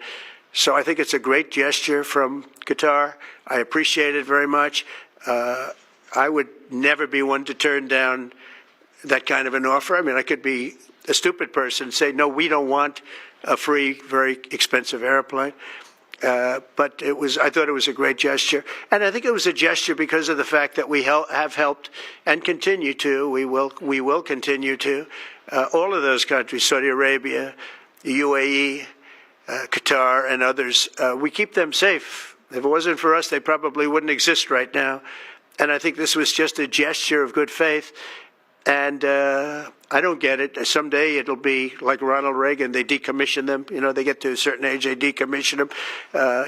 So I think it's a great gesture from Qatar. I appreciate it very much. I would never be one to turn down that kind of an offer. I mean, I could be a stupid person and say, no, we don't want a free, very expensive airplane. But I thought it was a great gesture. And I think it was a gesture because of the fact that we have helped and continue to, we will continue to, all of those countries, Saudi Arabia, UAE, Qatar, and others, we keep them safe. If it wasn't for us, they probably wouldn't exist right now. And I think this was just a gesture of good faith. And I don't get it. Someday it'll be like Ronald Reagan. They decommission them. You know, they get to a certain age, they decommission them.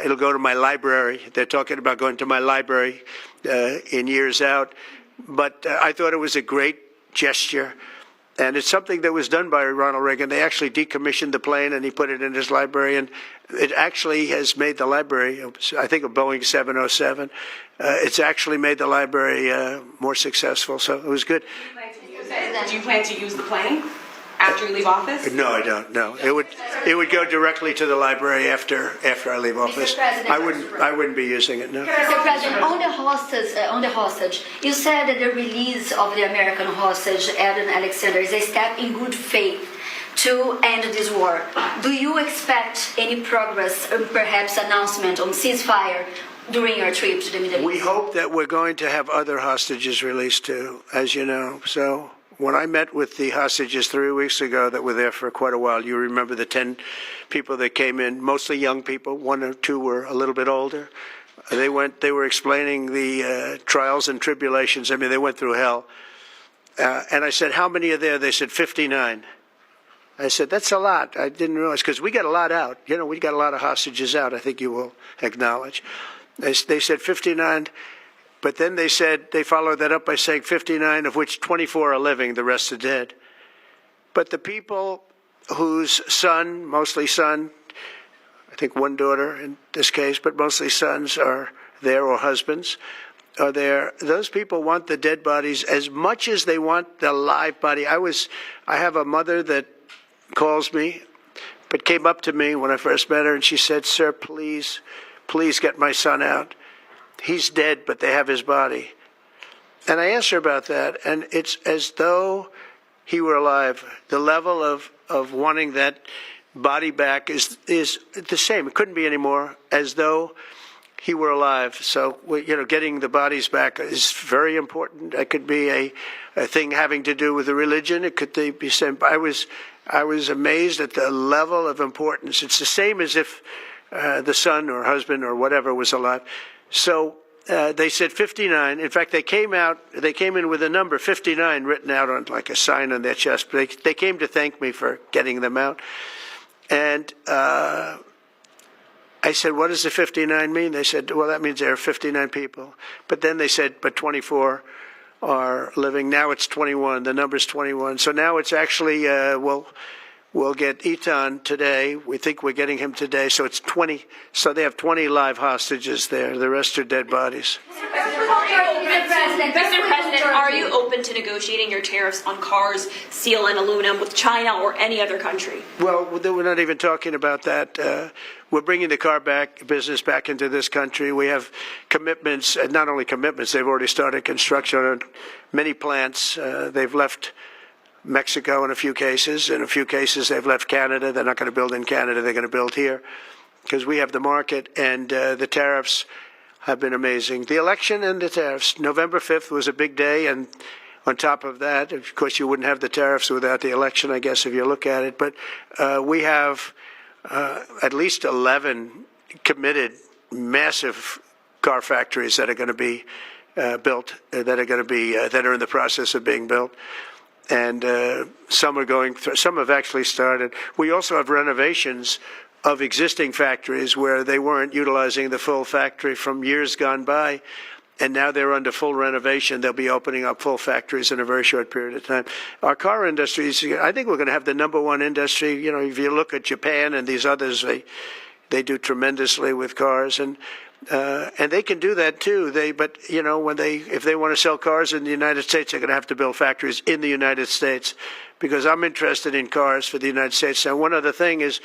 It'll go to my library. They're talking about going to my library in years out. But I thought it was a great gesture. And it's something that was done by Ronald Reagan. They actually decommissioned the plane, and he put it in his library. And it actually has made the library, I think, a Boeing 707. It's actually made the library more successful. So it was good. Do you plan to use the plane after you leave office? No, I don't. No, it would go directly to the library after I leave office. I wouldn't be using it. No. Mr. President, on the hostage, you said that the release of the American hostage, Eden Alexander, is a step in good faith to end this war. Do you expect any progress, or perhaps announcement on ceasefire during your trip to the Middle East? We hope that we're going to have other hostages released too, as you know. So when I met with the hostages 3 weeks ago that were there for quite a while, you remember the 10 people that came in, mostly young people. 1 or 2 were a little bit older. They were explaining the trials and tribulations. I mean, they went through hell. And I said, how many are there? They said 59. I said, that's a lot. I didn't realize, because we got a lot out. You know, we got a lot of hostages out, I think you will acknowledge. They said 59, but then they said, they followed that up by saying 59, of which 24 are living, the rest are dead. But the people whose son, mostly son, I think one daughter in this case, but mostly sons are there, or husbands are there, those people want the dead bodies as much as they want the live body. I have a mother that calls me, but came up to me when I first met her, and she said, sir, please get my son out. He's dead, but they have his body. And I asked her about that, and it's as though he were alive. The level of wanting that body back is the same. It couldn't be any more, as though he were alive. So, you know, getting the bodies back is very important. It could be a thing having to do with the religion. It could be same. I was amazed at the level of importance. It's the same as if the son or husband or whatever was alive. So they said 59. In fact, they came in with a number 59 written out on like a sign on their chest. But they came to thank me for getting them out. And I said, what does the 59 mean? They said, well, that means there are 59 people. But then they said, but 24 are living. Now it's 21. The number's 21. So now it's actually, we'll get Eitan today. We think we're getting him today. So it's 20. So they have 20 live hostages there. The rest are dead bodies. Mr. President, are you open to negotiating your tariffs on cars, steel, and aluminum with China or any other country? Well, we're not even talking about that. We're bringing the car business back into this country. We have commitments, not only commitments, they've already started construction on many plants. They've left Mexico in a few cases. In a few cases, they've left Canada. They're not going to build in Canada. They're going to build here because we have the market, and the tariffs have been amazing. The election and the tariffs. November 5th was a big day, and on top of that, of course, you wouldn't have the tariffs without the election, I guess, if you look at it. But we have at least 11 committed massive car factories that are going to be built, that are in the process of being built. And some are going through, some have actually started. We also have renovations of existing factories where they weren't utilizing the full factory from years gone by, and now they're under full renovation. They'll be opening up full factories in a very short period of time. Our car industry, I think we're going to have the #1 industry. You know, if you look at Japan and these others, they do tremendously with cars, and they can do that too. But you know, if they want to sell cars in the United States, they're going to have to build factories in the United States, because I'm interested in cars for the United States. Now, one other thing is,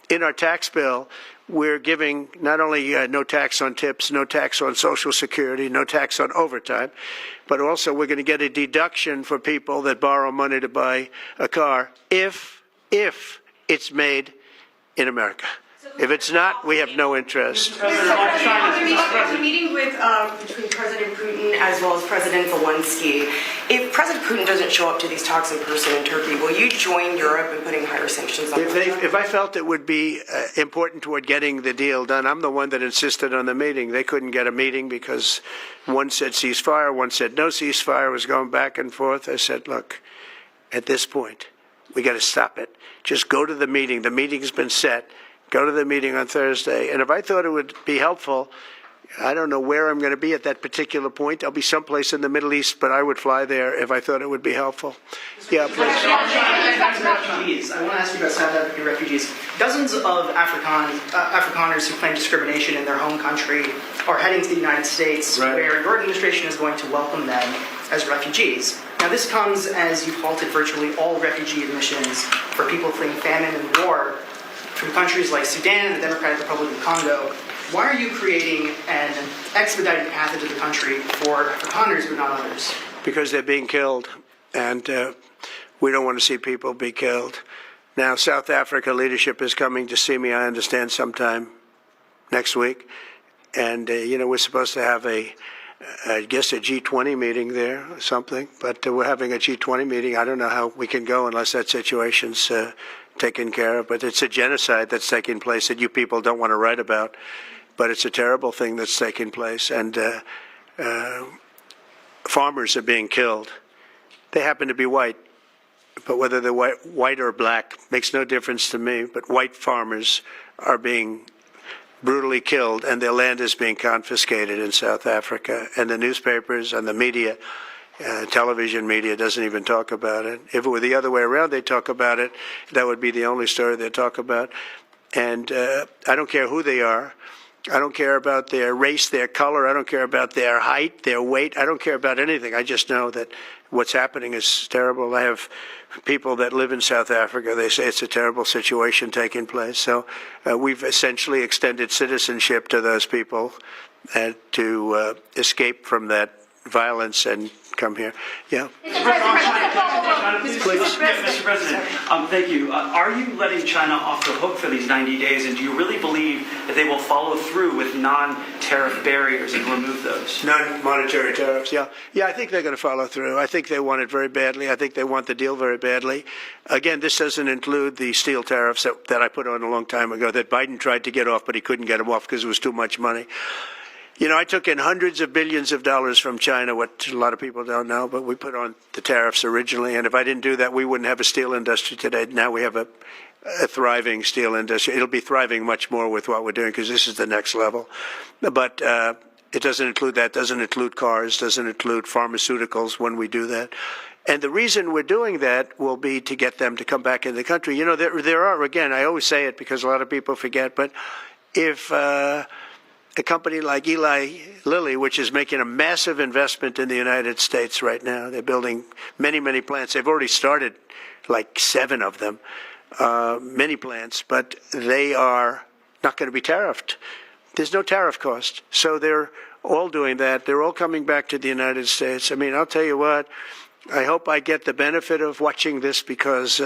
in our tax bill, we're giving not only no tax on tips, no tax on Social Security, no tax on overtime, but also we're going to get a deduction for people that borrow money to buy a car if it's made in America. If it's not, we have no interest. A meeting between President Putin as well as President Zelensky. If President Putin doesn't show up to these talks in person in Turkey, will you join Europe in putting higher sanctions on Russia? If I felt it would be important toward getting the deal done, I'm the one that insisted on the meeting. They couldn't get a meeting because one said ceasefire, one said no ceasefire. It was going back and forth. I said, look, at this point, we got to stop it. Just go to the meeting. The meeting's been set. Go to the meeting on Thursday. And if I thought it would be helpful, I don't know where I'm going to be at that particular point. I'll be someplace in the Middle East, but I would fly there if I thought it would be helpful. Yeah, please. Back to refugees. I want to ask you about South African refugees. Dozens of Afrikaners who claim discrimination in their home country are heading to the United States, right, where your administration is going to welcome them as refugees. Now, this comes as you've halted virtually all refugee admissions for people fleeing famine and war from countries like Sudan and the Democratic Republic of Congo. Why are you creating an expedited path into the country for Afrikaners but not others? Because they're being killed, and we don't want to see people be killed. Now, South Africa leadership is coming to see me, I understand, sometime next week. And, you know, we're supposed to have I guess a G20 meeting there or something. But we're having a G20 meeting. I don't know how we can go unless that situation's taken care of. But it's a genocide that's taking place that you people don't want to write about. But it's a terrible thing that's taking place. And farmers are being killed. They happen to be white. But whether they're white or black makes no difference to me. But white farmers are being brutally killed, and their land is being confiscated in South Africa. And the newspapers and the media, television media, doesn't even talk about it. If it were the other way around, they'd talk about it. That would be the only story they'd talk about. And I don't care who they are. I don't care about their race, their color. I don't care about their height, their weight. I don't care about anything. I just know that what's happening is terrible. I have people that live in South Africa. They say it's a terrible situation taking place. So we've essentially extended citizenship to those people to escape from that violence and come here. Yeah. Mr. President, thank you. Are you letting China off the hook for these 90 days, and do you really believe that they will follow through with non-tariff barriers and remove those? Non-monetary tariffs, yeah. Yeah, I think they're going to follow through. I think they want it very badly. I think they want the deal very badly. Again, this doesn't include the steel tariffs that I put on a long time ago that Biden tried to get off, but he couldn't get them off because it was too much money. You know, I took in hundreds of billions of dollars from China, what a lot of people don't know, but we put on the tariffs originally. And if I didn't do that, we wouldn't have a steel industry today. Now we have a thriving steel industry. It'll be thriving much more with what we're doing because this is the next level. But it doesn't include that, doesn't include cars, doesn't include pharmaceuticals when we do that. And the reason we're doing that will be to get them to come back in the country. You know, there are, again, I always say it because a lot of people forget, but if a company like Eli Lilly, which is making a massive investment in the United States right now. They're building many, many plants. They've already started like 7 of them, many plants, but they are not going to be tariffed. There's no tariff cost. So they're all doing that. They're all coming back to the United States. I mean, I'll tell you what, I hope I get the benefit of watching this because,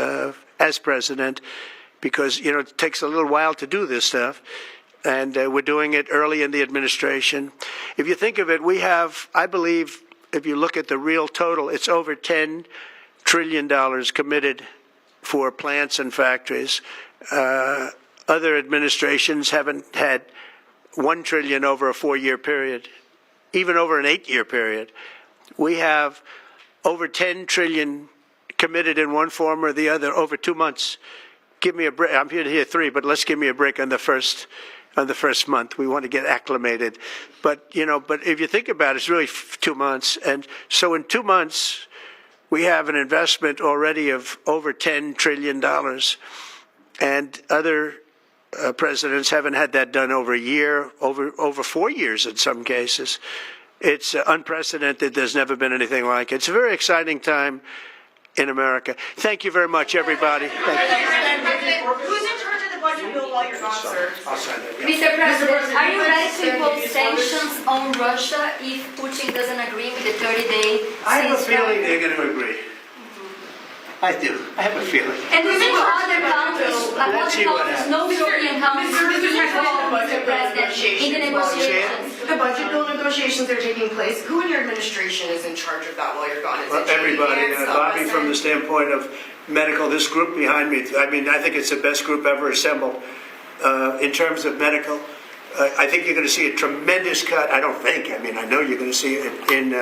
as president, because, you know, it takes a little while to do this stuff. And we're doing it early in the administration. If you think of it, we have, I believe, if you look at the real total, it's over $10 trillion committed for plants and factories. Other administrations haven't had $1 trillion over a 4-year period, even over an 8-year period. We have over $10 trillion committed in one form or the other over 2 months. Give me a break. I'm here to hear 3, but let's give me a break on the first month. We want to get acclimated. But, you know, but if you think about it, it's really 2 months. And so in 2 months, we have an investment already of over $10 trillion. And other presidents haven't had that done over a year, over 4 years in some cases. It's unprecedented. There's never been anything like it. It's a very exciting time in America. Thank you very much, everybody. Thank you. Who's in charge of the budget bill while you're gone, sir? I'll sign it. Yeah. Mr. President, are you ready to impose sanctions on Russia if Putin doesn't agree with the 30-day ceasefire? I have a feeling they're going to agree. I do. I have a feeling. And we know other countries, no European countries, Mr. President, in the negotiations. The budget bill negotiations are taking place. Who in your administration is in charge of that while you're gone? Is it Everybody. Bobby, from the standpoint of medical, this group behind me, I mean, I think it's the best group ever assembled in terms of medical. I think you're going to see a tremendous cut. I don't think. I mean, I know you're going to see it in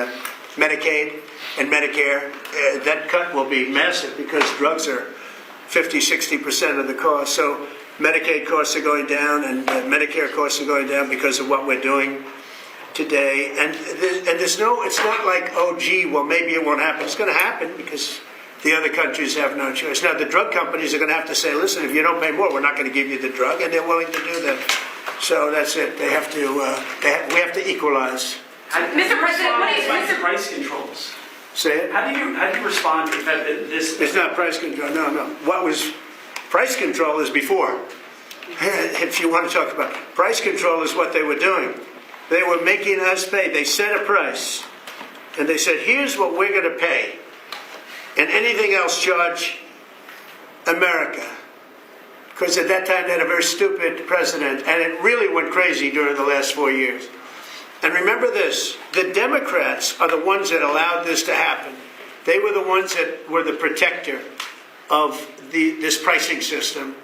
Medicaid and Medicare. That cut will be massive because drugs are 50-60% of the cost. So Medicaid costs are going down and Medicare costs are going down because of what we're doing today. And there's no, it's not like, oh, gee, well, maybe it won't happen. It's going to happen because the other countries have no choice. Now, the drug companies are going to have to say, listen, if you don't pay more, we're not going to give you the drug, and they're willing to do that. So that's it. They have to, we have to equalize. Mr. President, what is Mr. Price controls? Say it? How do you respond to the fact that this... It's not price control. No. What was price control is before. If you want to talk about price control is what they were doing. They were making us pay. They set a price, and they said, here's what we're going to pay. And anything else, charge America. Because at that time, they had a very stupid president, and it really went crazy during the last 4 years. And remember this, the Democrats are the ones that allowed this to happen. They were the ones that were the protector of this pricing system.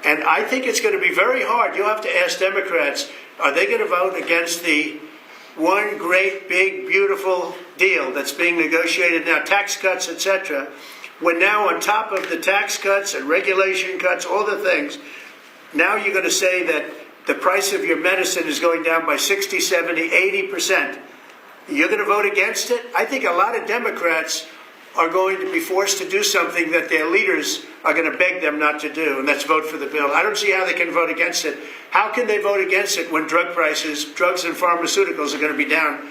And I think it's going to be very hard. You'll have to ask Democrats, are they going to vote against the one great, big, beautiful deal that's being negotiated now, tax cuts, etc., when now on top of the tax cuts and regulation cuts, all the things, now you're going to say that the price of your medicine is going down by 60, 70, 80%. You're going to vote against it? I think a lot of Democrats are going to be forced to do something that their leaders are going to beg them not to do, and that's vote for the bill. I don't see how they can vote against it. How can they vote against it when drug prices, drugs and pharmaceuticals are going to be down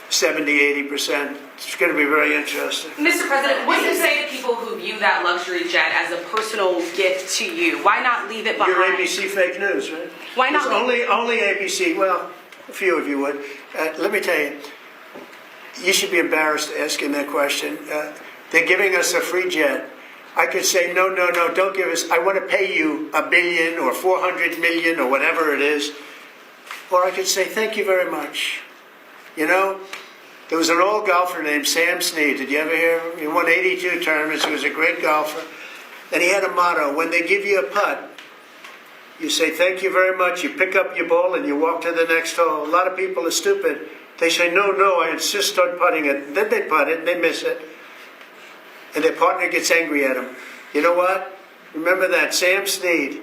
70, 80%? It's going to be very interesting. Mr. President, what do you say to people who view that luxury jet as a personal gift to you? Why not leave it behind? You're ABC fake news, right? Why not? Only ABC. Well, a few of you would. Let me tell you, you should be embarrassed asking that question. They're giving us a free jet. I could say, no, don't give us. I want to pay you $1 billion or 400 million or whatever it is. Or I could say, thank you very much. You know, there was an old golfer named Sam Snead. Did you ever hear of him? He won 82 tournaments. He was a great golfer. And he had a motto: when they give you a putt, you say, thank you very much. You pick up your ball and you walk to the next hole. A lot of people are stupid. They say, no, I insist on putting it. Then they putt it and they miss it. And their partner gets angry at them. You know what? Remember that, Sam Snead.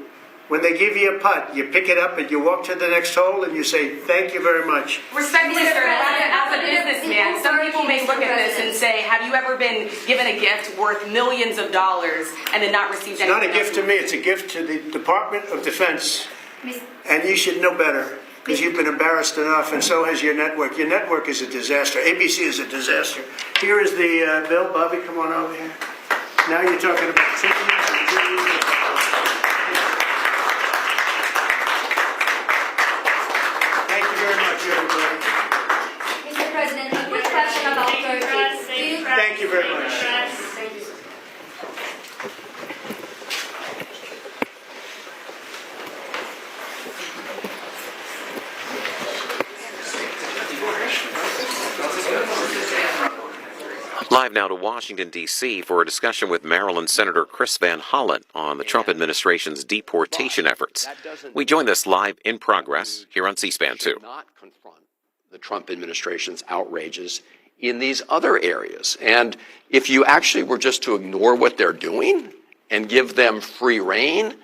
When they give you a putt, you pick it up and you walk to the next hole and you say, thank you very much. Respectfully, sir, as a businessman, some people may look at this and say, have you ever been given a gift worth millions of dollars and then not received anything? It's not a gift to me, it's a gift to the Department of Defense. And you should know better, because you've been embarrassed enough, and so has your network. Your network is a disaster. ABC is a disaster. Here is the bill. Bobby, come on over here. Now you're talking about chickens and trees. Thank you very much, everybody. Mr. President, a quick question about Turkey. Thank you very much. Thank you. Live now to Washington, D.C. for a discussion with Maryland Senator Chris Van Hollen on the Trump administration's deportation efforts. We join this live in progress here on C-SPAN 2. Not confront the Trump administration's outrages in these other areas. And if you actually were just to ignore what they're doing and give them free rein,